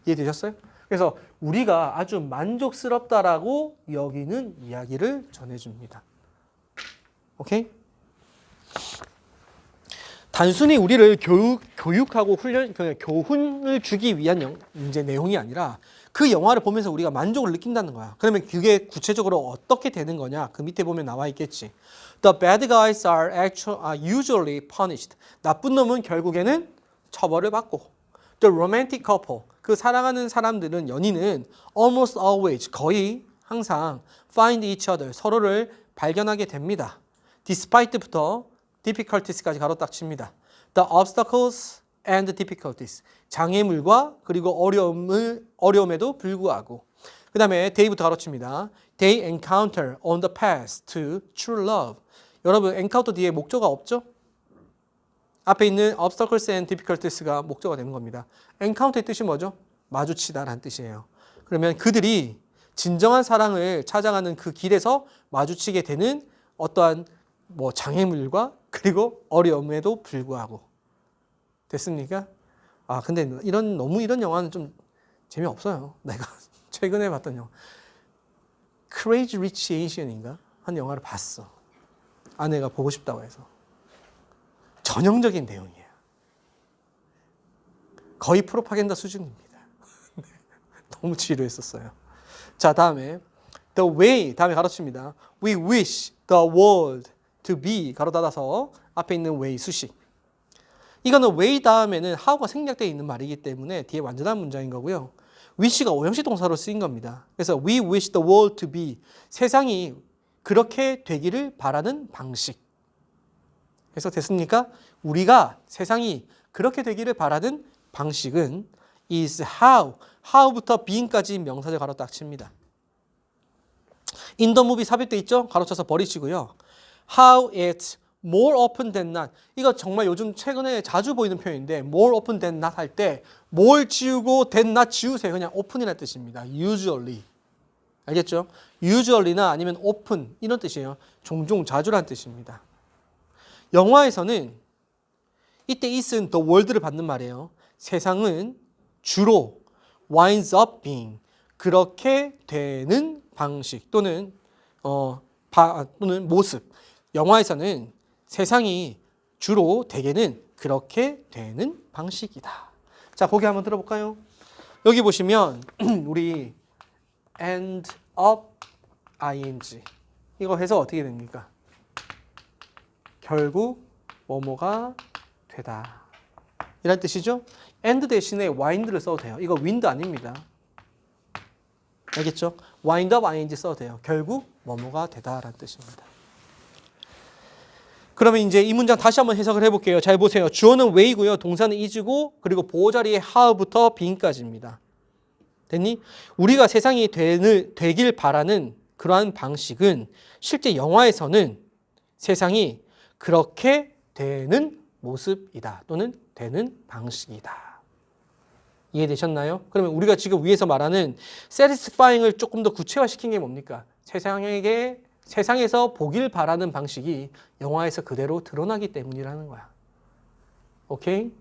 Speaker 1: 이해되셨어요? 그래서 우리가 아주 만족스럽다라고 여기는 이야기를 전해줍니다. 오케이? 단순히 우리를 교육하고 교훈을 주기 위한 이제 내용이 아니라 그 영화를 보면서 우리가 만족을 느낀다는 거야. 그러면 그게 구체적으로 어떻게 되는 거냐? 그 밑에 보면 나와 있겠지. The bad guys are usually punished. 나쁜 놈은 결국에는 처벌을 받고. The romantic couple. 그 사랑하는 사람들은, 연인은 almost always, 거의 항상 find each other, 서로를 발견하게 됩니다. Despite부터 difficulties까지 가로딱 칩니다. The obstacles and difficulties. 장애물과 그리고 어려움에도 불구하고. 그 다음에 they부터 가로칩니다. They encounter on the path to true love. 여러분, encounter 뒤에 목적어가 없죠? 앞에 있는 obstacles and difficulties가 목적어가 되는 겁니다. encounter의 뜻이 뭐죠? 마주치다라는 뜻이에요. 그러면 그들이 진정한 사랑을 찾아가는 그 길에서 마주치게 되는 어떠한 장애물과 그리고 어려움에도 불구하고. 됐습니까? 근데 너무 이런 영화는 좀 재미없어요. 내가 최근에 봤던 영화 Crazy Rich Asian인가? 한 영화를 봤어. 아내가 보고 싶다고 해서. 전형적인 내용이에요. 거의 프로파간다 수준입니다. 너무 지루했었어요. 자, 다음에 the way, 다음에 가로칩니다. We wish the world to be, 가로 닫아서 앞에 있는 way 수식. 이거는 way 다음에는 how가 생략되어 있는 말이기 때문에 뒤에 완전한 문장인 거고요. wish가 오형식 동사로 쓰인 겁니다. 그래서 we wish the world to be, 세상이 그렇게 되기를 바라는 방식. 그래서 됐습니까? 우리가 세상이 그렇게 되기를 바라는 방식은 is how부터 being까지 명사절 가로 딱 칩니다. in the movie 삽입돼 있죠? 가로쳐서 버리시고요. how it's more often than not. 이거 정말 요즘 최근에 자주 보이는 표현인데 more often than not 할 때 more 지우고 than not 지우세요. 그냥 open이라는 뜻입니다. usually. 알겠죠? usually나 아니면 often 이런 뜻이에요. 종종 자주라는 뜻입니다. 영화에서는 이때 is은 the world를 받는 말이에요. 세상은 주로 winds up being, 그렇게 되는 방식 또는 모습. 영화에서는 세상이 주로 대개는 그렇게 되는 방식이다. 자, 보기 한번 들어볼까요? 여기 보시면 우리 end up ing 이거 해서 어떻게 됩니까? 결국 뭐뭐가 되다. 이란 뜻이죠? end 대신에 wind를 써도 돼요. 이거 wind 아닙니다. 알겠죠? wind up ing 써도 돼요. 결국 뭐뭐가 되다라는 뜻입니다. 그러면 이제 이 문장 다시 한번 해석을 해볼게요. 잘 보세요. 주어는 way고요. 동사는 is고 그리고 보호 자리에 how부터 being까지입니다. 됐니? 우리가 세상이 되길 바라는 그러한 방식은 실제 영화에서는 세상이 그렇게 되는 모습이다. 또는 되는 방식이다. 이해되셨나요? 그러면 우리가 지금 위에서 말하는 satisfying을 조금 더 구체화시킨 게 뭡니까? 세상에서 보길 바라는 방식이 영화에서 그대로 드러나기 때문이라는 거야. 오케이?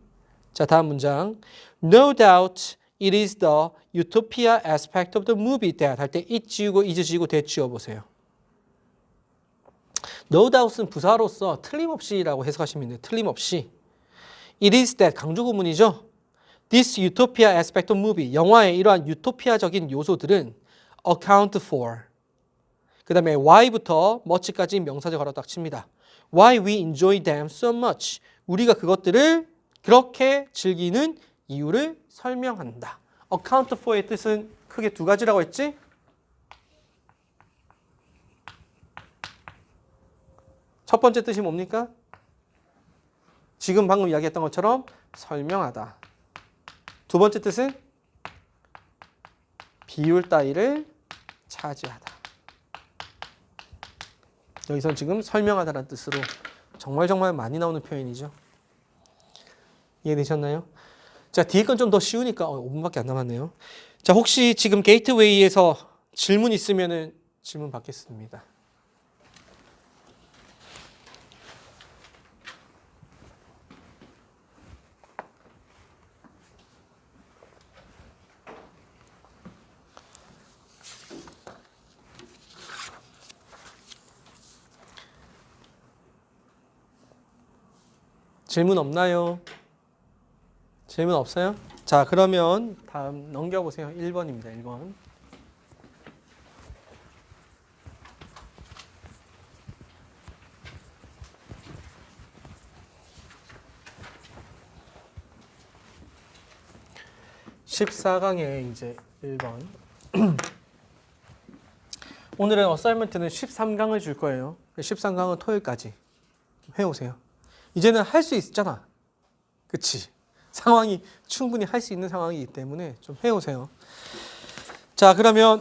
Speaker 1: 자, 다음 문장. No doubt It is the utopia aspect of the movie that 할 때 it 지우고 is 지우고 that 지워보세요. No doubt은 부사로서 틀림없이라고 해석하시면 돼요. 틀림없이. It is that 강조 구문이죠. This utopia aspect of movie, 영화의 이러한 유토피아적인 요소들은 account for. 그 다음에 why부터 much까지 명사절 가로 딱 칩니다. Why we enjoy them so much. 우리가 그것들을 그렇게 즐기는 이유를 설명한다. account for의 뜻은 크게 두 가지라고 했지? 첫 번째 뜻이 뭡니까? 지금 방금 이야기했던 것처럼 설명하다. 두 번째 뜻은 비율 따위를 차지하다. 여기서 지금 설명하다라는 뜻으로 정말 많이 나오는 표현이죠. 이해되셨나요? 자, 뒤에 건 좀 더 쉬우니까 5분밖에 안 남았네요. 자, 혹시 지금 게이트웨이에서 질문 있으면은 질문 받겠습니다. 질문 없나요? 질문 없어요? 자, 그러면 다음 넘겨보세요. 1번입니다. 1번. (14강의) 이제 1번. 오늘은 어사이먼트는 13강을 줄 거예요. 13강은 토요일까지 해오세요. 이제는 할 수 있잖아. 그치? 상황이 충분히 할 수 있는 상황이기 때문에 좀 해오세요. 자, 그러면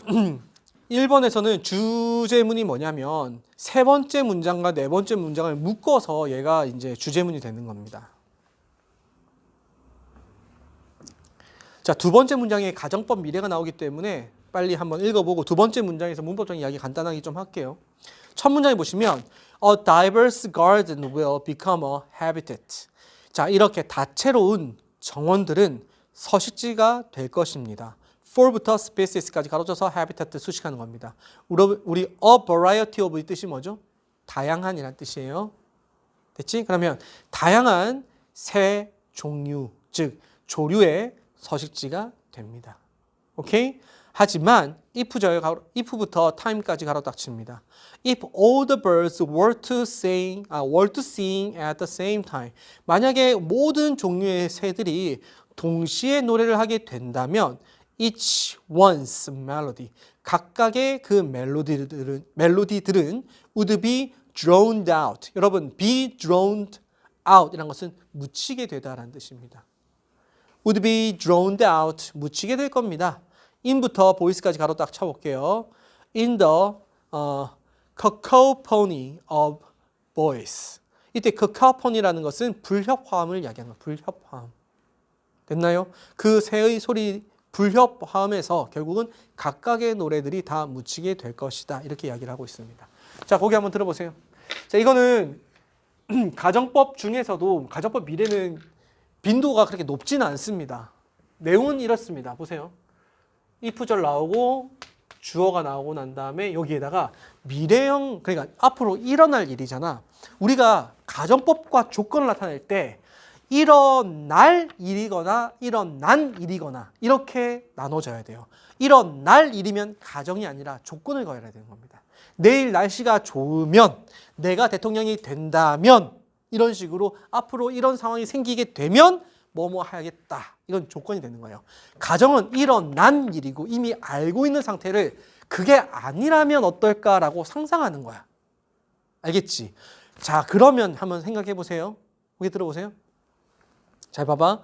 Speaker 1: 1번에서는 주제문이 뭐냐면 세 번째 문장과 네 번째 문장을 묶어서 얘가 이제 주제문이 되는 겁니다. 자, 두 번째 문장에 가정법 미래가 나오기 때문에 빨리 한번 읽어보고 두 번째 문장에서 문법적 이야기 간단하게 좀 할게요. 첫 문장에 보시면 A diverse garden will become a habitat. 자, 이렇게 다채로운 정원들은 서식지가 될 것입니다. for부터 species까지 가로쳐서 habitat 수식하는 겁니다. 우리 a variety of 이 뜻이 뭐죠? 다양한이라는 뜻이에요. 됐지? 그러면 다양한 새 종류, 즉 조류의 서식지가 됩니다. 오케이? 하지만 if부터 time까지 가로 딱 칩니다. If all the birds were to sing at the same time. 만약에 모든 종류의 새들이 동시에 노래를 하게 된다면 each one's melody. 각각의 그 멜로디들은 would be drowned out. 여러분, be drowned out 이란 것은 묻히게 되다라는 뜻입니다. would be drowned out. 묻히게 될 겁니다. in부터 voice까지 가로 딱 쳐볼게요. In the cacophony of voice. 이때 cacophony라는 것은 불협화음을 이야기하는 거예요. 불협화음. 됐나요? 그 새의 소리 불협화음에서 결국은 각각의 노래들이 다 묻히게 될 것이다. 이렇게 이야기를 하고 있습니다. 자, 거기 한번 들어보세요. 자, 이거는 가정법 중에서도 가정법 미래는 빈도가 그렇게 높지는 않습니다. 내용은 이렇습니다. 보세요. if절 나오고 주어가 나오고 난 다음에 여기에다가 미래형, 그러니까 앞으로 일어날 일이잖아. 우리가 가정법과 조건을 나타낼 때 일어날 일이거나 일어난 일이거나 이렇게 나눠져야 돼요. 일어날 일이면 가정이 아니라 조건을 거해야 되는 겁니다. 내일 날씨가 좋으면, 내가 대통령이 된다면, 이런 식으로 앞으로 이런 상황이 생기게 되면 뭐뭐 하겠다. 이건 조건이 되는 거예요. 가정은 일어난 일이고 이미 알고 있는 상태를 그게 아니라면 어떨까라고 상상하는 거야. 알겠지? 자, 그러면 한번 생각해 보세요. 여기 들어보세요. 잘 봐봐.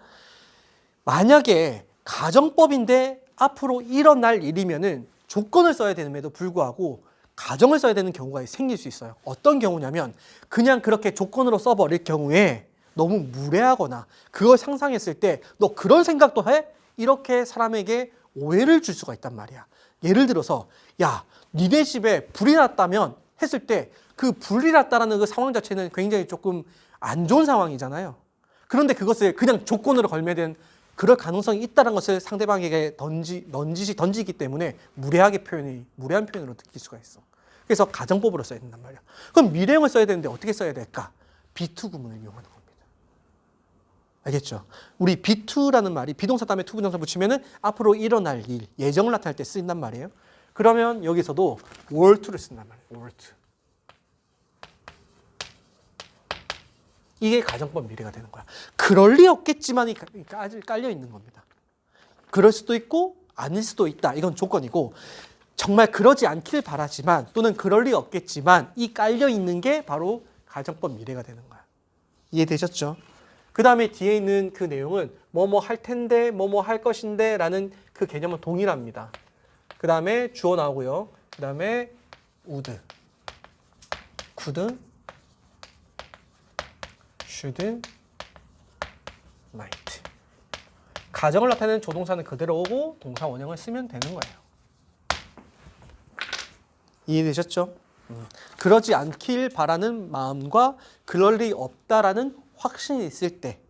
Speaker 1: 만약에 가정법인데 앞으로 일어날 일이면은 조건을 써야 됨에도 불구하고 가정을 써야 되는 경우가 생길 수 있어요. 어떤 경우냐면 그냥 그렇게 조건으로 써버릴 경우에 너무 무례하거나 그걸 상상했을 때 너 그런 생각도 해? 이렇게 사람에게 오해를 줄 수가 있단 말이야. 예를 들어서 야, 니네 집에 불이 났다면 했을 때 그 불이 났다라는 그 상황 자체는 굉장히 조금 안 좋은 상황이잖아요. 그런데 그것을 그냥 조건으로 걸면 그럴 가능성이 있다는 것을 상대방에게 던지기 때문에 무례한 표현으로 느낄 수가 있어. 그래서 가정법으로 써야 된단 말이야. 그럼 미래형을 써야 되는데 어떻게 써야 될까? be2 구문을 이용하는 겁니다. 알겠죠? 우리 be2라는 말이 비동사 다음에 to 부정사 붙이면은 앞으로 일어날 일, 예정을 나타낼 때 쓰인단 말이에요. 그러면 여기서도 were to를 쓴단 말이에요. were to. 이게 가정법 미래가 되는 거야. 그럴 리 없겠지만이 아직 깔려 있는 겁니다. 그럴 수도 있고 아닐 수도 있다. 이건 조건이고 정말 그러지 않길 바라지만 또는 그럴 리 없겠지만 이 깔려 있는 게 바로 가정법 미래가 되는 거야. 이해되셨죠? 그 다음에 뒤에 있는 그 내용은 뭐뭐 할 텐데, 뭐뭐 할 것인데 라는 그 개념은 동일합니다. 그 다음에 주어 나오고요. 그 다음에 would, could, should, might. 가정을 나타내는 조동사는 그대로 오고 동사 원형을 쓰면 되는 거예요. 이해되셨죠? 그러지 않길 바라는 마음과 그럴 리 없다라는 확신이 있을 때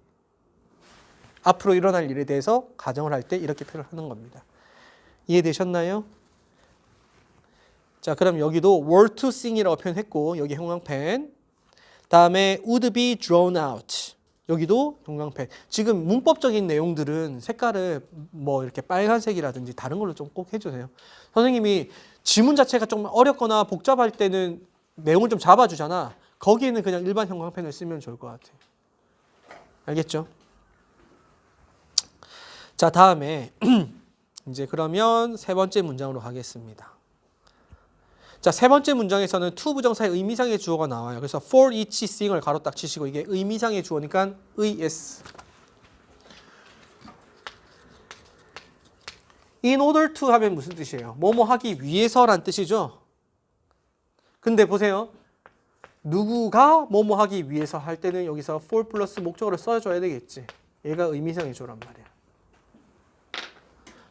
Speaker 1: 앞으로 일어날 일에 대해서 가정을 할 때 이렇게 표현하는 겁니다. 이해되셨나요? 자, 그럼 여기도 were to sing이라고 표현했고 여기 형광펜. 다음에 would be drawn out. 여기도 형광펜. 지금 문법적인 내용들은 색깔을 뭐 이렇게 빨간색이라든지 다른 걸로 좀 꼭 해주세요. 선생님이 지문 자체가 좀 어렵거나 복잡할 때는 내용을 좀 잡아주잖아. 거기에는 그냥 일반 형광펜을 쓰면 좋을 것 같아요. 알겠죠? 자, 다음에 이제 그러면 세 번째 문장으로 가겠습니다. 자, 세 번째 문장에서는 to 부정사의 의미상의 주어가 나와요. 그래서 for each thing을 가로 딱 치시고 이게 의미상의 주어니까 is. in order to 하면 무슨 뜻이에요? 뭐뭐 하기 위해서란 뜻이죠. 근데 보세요. 누구가 뭐뭐 하기 위해서 할 때는 여기서 for 플러스 목적어를 써줘야 되겠지. 얘가 의미상의 주어란 말이야.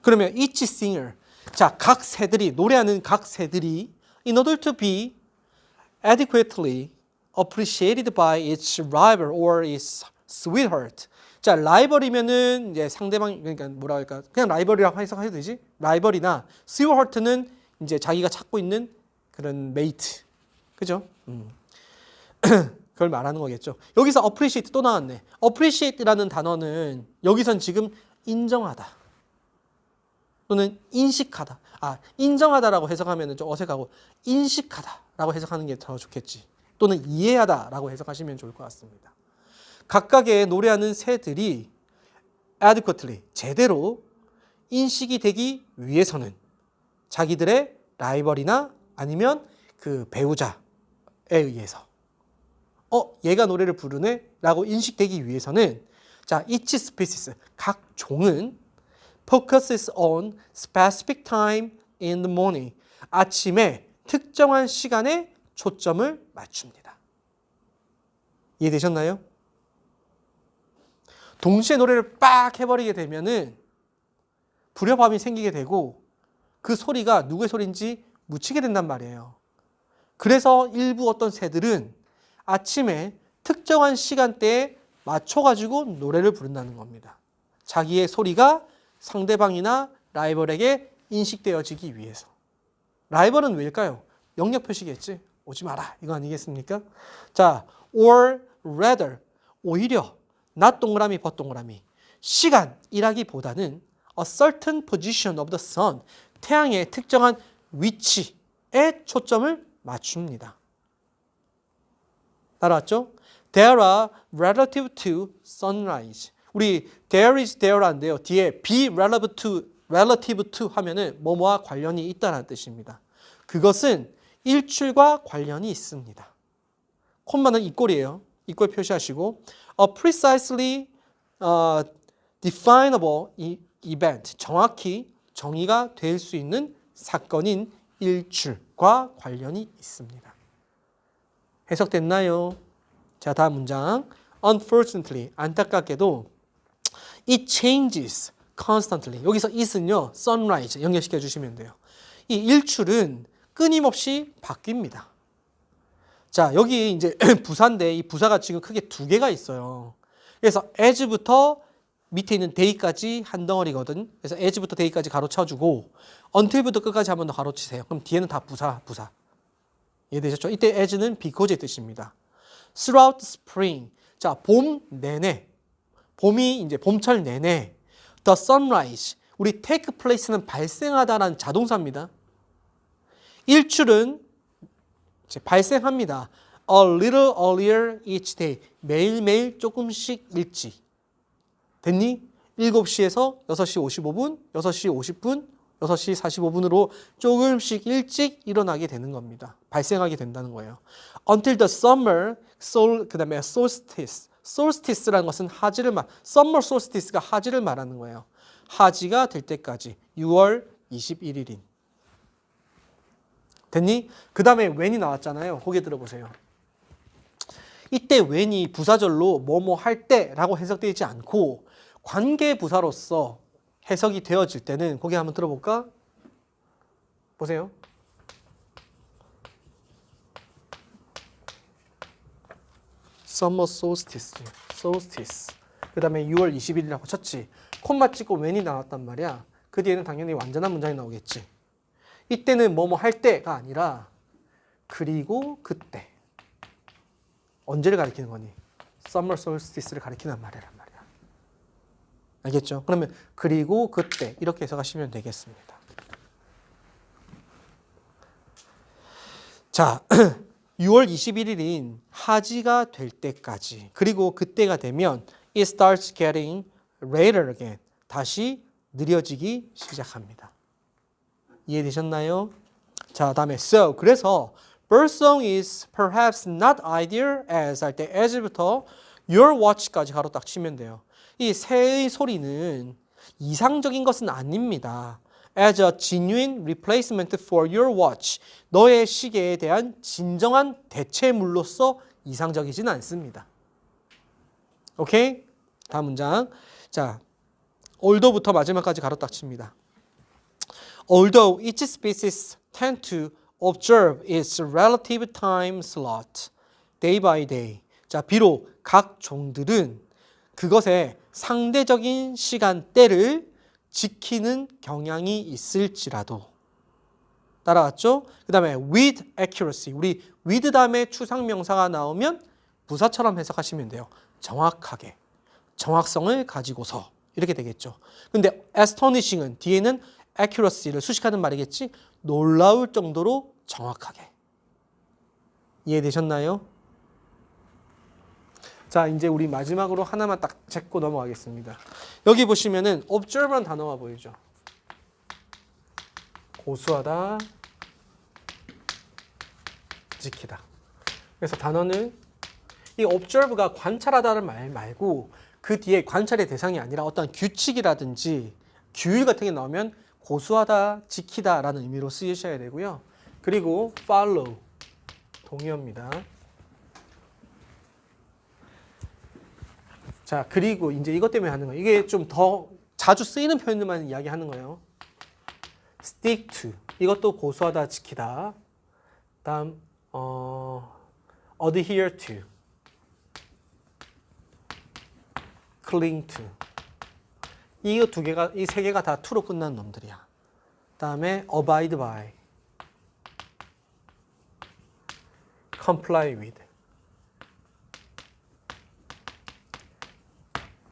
Speaker 1: 그러면 each singer. 자, 각 새들이 노래하는 각 새들이 in order to be adequately appreciated by its rival or its sweetheart. 자, 라이벌이면은 이제 상대방 그러니까 뭐라 할까? 그냥 라이벌이라고 해석해도 되지? 라이벌이나 sweetheart는 이제 자기가 찾고 있는 그런 메이트. 그죠? 그걸 말하는 거겠죠. 여기서 appreciate 또 나왔네. appreciate라는 단어는 여기선 지금 인정하다. 또는 인식하다. 인정하다라고 해석하면 좀 어색하고 인식하다라고 해석하는 게 더 좋겠지. 또는 이해하다라고 해석하시면 좋을 것 같습니다. 각각의 노래하는 새들이 adequately, 제대로 인식이 되기 위해서는 자기들의 라이벌이나 아니면 그 배우자에 의해서 얘가 노래를 부르네? 라고 인식되기 위해서는 자, each species, 각 종은 focuses on specific time in the morning. 아침에 특정한 시간에 초점을 맞춥니다. 이해되셨나요? 동시에 노래를 빡 해버리게 되면은 불협화음이 생기게 되고 그 소리가 누구의 소리인지 묻히게 된단 말이에요. 그래서 일부 어떤 새들은 아침에 특정한 시간대에 맞춰가지고 노래를 부른다는 겁니다. 자기의 소리가 상대방이나 라이벌에게 인식되어지기 위해서. 라이벌은 왜일까요? 영역 표시겠지. 오지 마라. 이거 아니겠습니까? 자, or rather, 오히려 not 동그라미, but 동그라미. 시간이라기보다는 a certain position of the sun, 태양의 특정한 위치에 초점을 맞춥니다. 따라왔죠? There are relative to sunrise. 우리 there is there인데요. 뒤에 be relative to 하면은 뭐뭐와 관련이 있다는 뜻입니다. 그것은 일출과 관련이 있습니다. 콤마는 이꼴이에요. 이꼴 표시하시고 a precisely definable event, 정확히 정의가 될 수 있는 사건인 일출과 관련이 있습니다. 해석됐나요? 자, 다음 문장. Unfortunately, 안타깝게도 it changes constantly. 여기서 it은요, sunrise 연결시켜 주시면 돼요. 이 일출은 끊임없이 바뀝니다. 자, 여기 이제 부사인데 이 부사가 지금 크게 두 개가 있어요. 그래서 as부터 밑에 있는 day까지 한 덩어리거든. 그래서 as부터 day까지 가로 쳐주고 until부터 끝까지 한 번 더 가로 치세요. 그럼 뒤에는 다 부사. 이해되셨죠? 이때 as는 because의 뜻입니다. throughout spring. 자, 봄 내내. 봄이 이제 봄철 내내. the sunrise. 우리 take place는 발생하다라는 자동사입니다. 일출은 이제 발생합니다. A little earlier each day. 매일매일 조금씩 일찍. 됐니? 7시에서 6시 55분, 6시 50분, 6시 45분으로 조금씩 일찍 일어나게 되는 겁니다. 발생하게 된다는 거예요. Until the summer, 그 다음에 solstice. solstice라는 것은 summer solstice가 하지를 말하는 거예요. 하지가 될 때까지 6월 21일인. 됐니? 그 다음에 when이 나왔잖아요. 거기에 들어보세요. 이때 when이 부사절로 뭐뭐 할 때라고 해석되어 있지 않고 관계부사로서 해석이 되어질 때는 거기 한번 들어볼까? 보세요. Summer solstice. 그 다음에 6월 20일이라고 쳤지. 콤마 찍고 when이 나왔단 말이야. 그 뒤에는 당연히 완전한 문장이 나오겠지. 이때는 뭐뭐 할 때가 아니라 그리고 그때. 언제를 가리키는 거니? Summer solstice를 가리키는 말이란 말이야. 알겠죠? 그러면 그리고 그때 이렇게 해석하시면 되겠습니다. 자, 6월 21일인 하지가 될 때까지 그리고 그때가 되면 it starts getting later again. 다시 느려지기 시작합니다. 이해되셨나요? 자, 다음에 so 그래서 birdsong is perhaps not ideal as 할 때 as부터 your watch까지 가로 딱 치면 돼요. 이 새의 소리는 이상적인 것은 아닙니다. As a genuine replacement for your watch. 너의 시계에 대한 진정한 대체물로서 이상적이지는 않습니다. 오케이? 다음 문장. 자, although부터 마지막까지 가로 딱 칩니다. Although each species tend to observe its relative time slot day by day. 자, 비록 각 종들은 그것의 상대적인 시간대를 지키는 경향이 있을지라도 따라왔죠? 그 다음에 with accuracy. 우리 with 다음에 추상명사가 나오면 부사처럼 해석하시면 돼요. 정확하게. 정확성을 가지고서 이렇게 되겠죠. 근데 astonishing은 뒤에는 accuracy를 수식하는 말이겠지? 놀라울 정도로 정확하게. 이해되셨나요? 자, 이제 우리 마지막으로 하나만 딱 짚고 넘어가겠습니다. 여기 보시면은 observe란 단어가 보이죠? 고수하다, 지키다. 그래서 단어는 이 observe가 관찰하다는 말 말고 그 뒤에 관찰의 대상이 아니라 어떤 규칙이라든지 규율 같은 게 나오면 고수하다, 지키다라는 의미로 쓰셔야 되고요. 그리고 follow, 동의어입니다. 자, 그리고 이제 이것 때문에 하는 거예요. 이게 좀 더 자주 쓰이는 표현들만 이야기하는 거예요. stick to, 이것도 고수하다, 지키다. 다음 adhere to, cling to. 이 두 개가, 이 세 개가 다 to로 끝난 놈들이야. 다음에 abide by, comply with.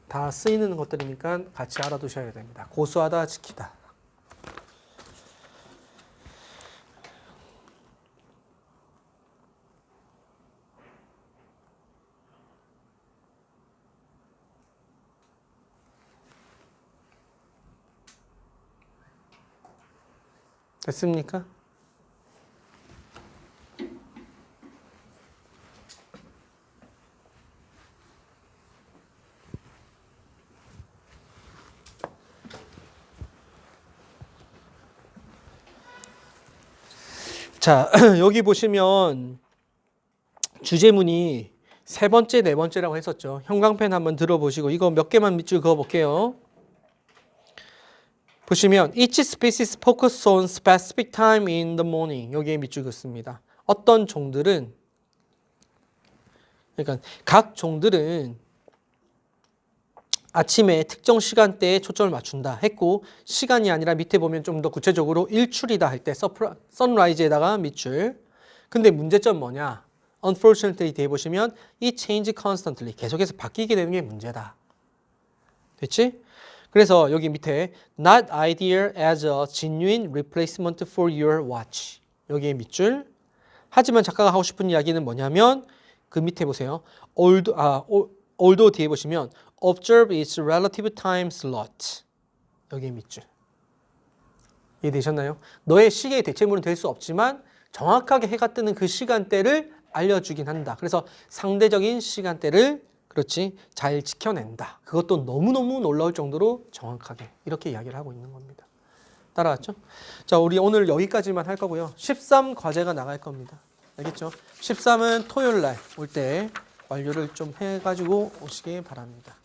Speaker 1: 다 쓰이는 것들이니까 같이 알아두셔야 됩니다. 고수하다, 지키다. 됐습니까? 자, 여기 보시면 주제문이 세 번째, 네 번째라고 했었죠. 형광펜 한번 들어보시고 이거 몇 개만 밑줄 그어볼게요. 보시면 each species focus on specific time in the morning. 여기에 밑줄 긋습니다. 어떤 종들은, 그러니까 각 종들은 아침에 특정 시간대에 초점을 맞춘다 했고 시간이 아니라 밑에 보면 좀 더 구체적으로 일출이다 할 때 선라이즈에다가 밑줄. 근데 문제점 뭐냐? Unfortunately 뒤에 보시면 이 change constantly 계속해서 바뀌게 되는 게 문제다. 됐지? 그래서 여기 밑에 not ideal as a genuine replacement for your watch. 여기에 밑줄. 하지만 작가가 하고 싶은 이야기는 뭐냐면 그 밑에 보세요. although 뒤에 보시면 observe its relative time slot. 여기에 밑줄. 이해되셨나요? 너의 시계의 대체물은 될 수 없지만 정확하게 해가 뜨는 그 시간대를 알려주긴 한다. 그래서 상대적인 시간대를 그렇지 잘 지켜낸다. 그것도 너무너무 놀라울 정도로 정확하게 이렇게 이야기를 하고 있는 겁니다. 따라왔죠? 자, 우리 오늘 여기까지만 할 거고요. 13 과제가 나갈 겁니다. 알겠죠? 13은 토요일 날 올 때 완료를 좀 해가지고 오시기 바랍니다.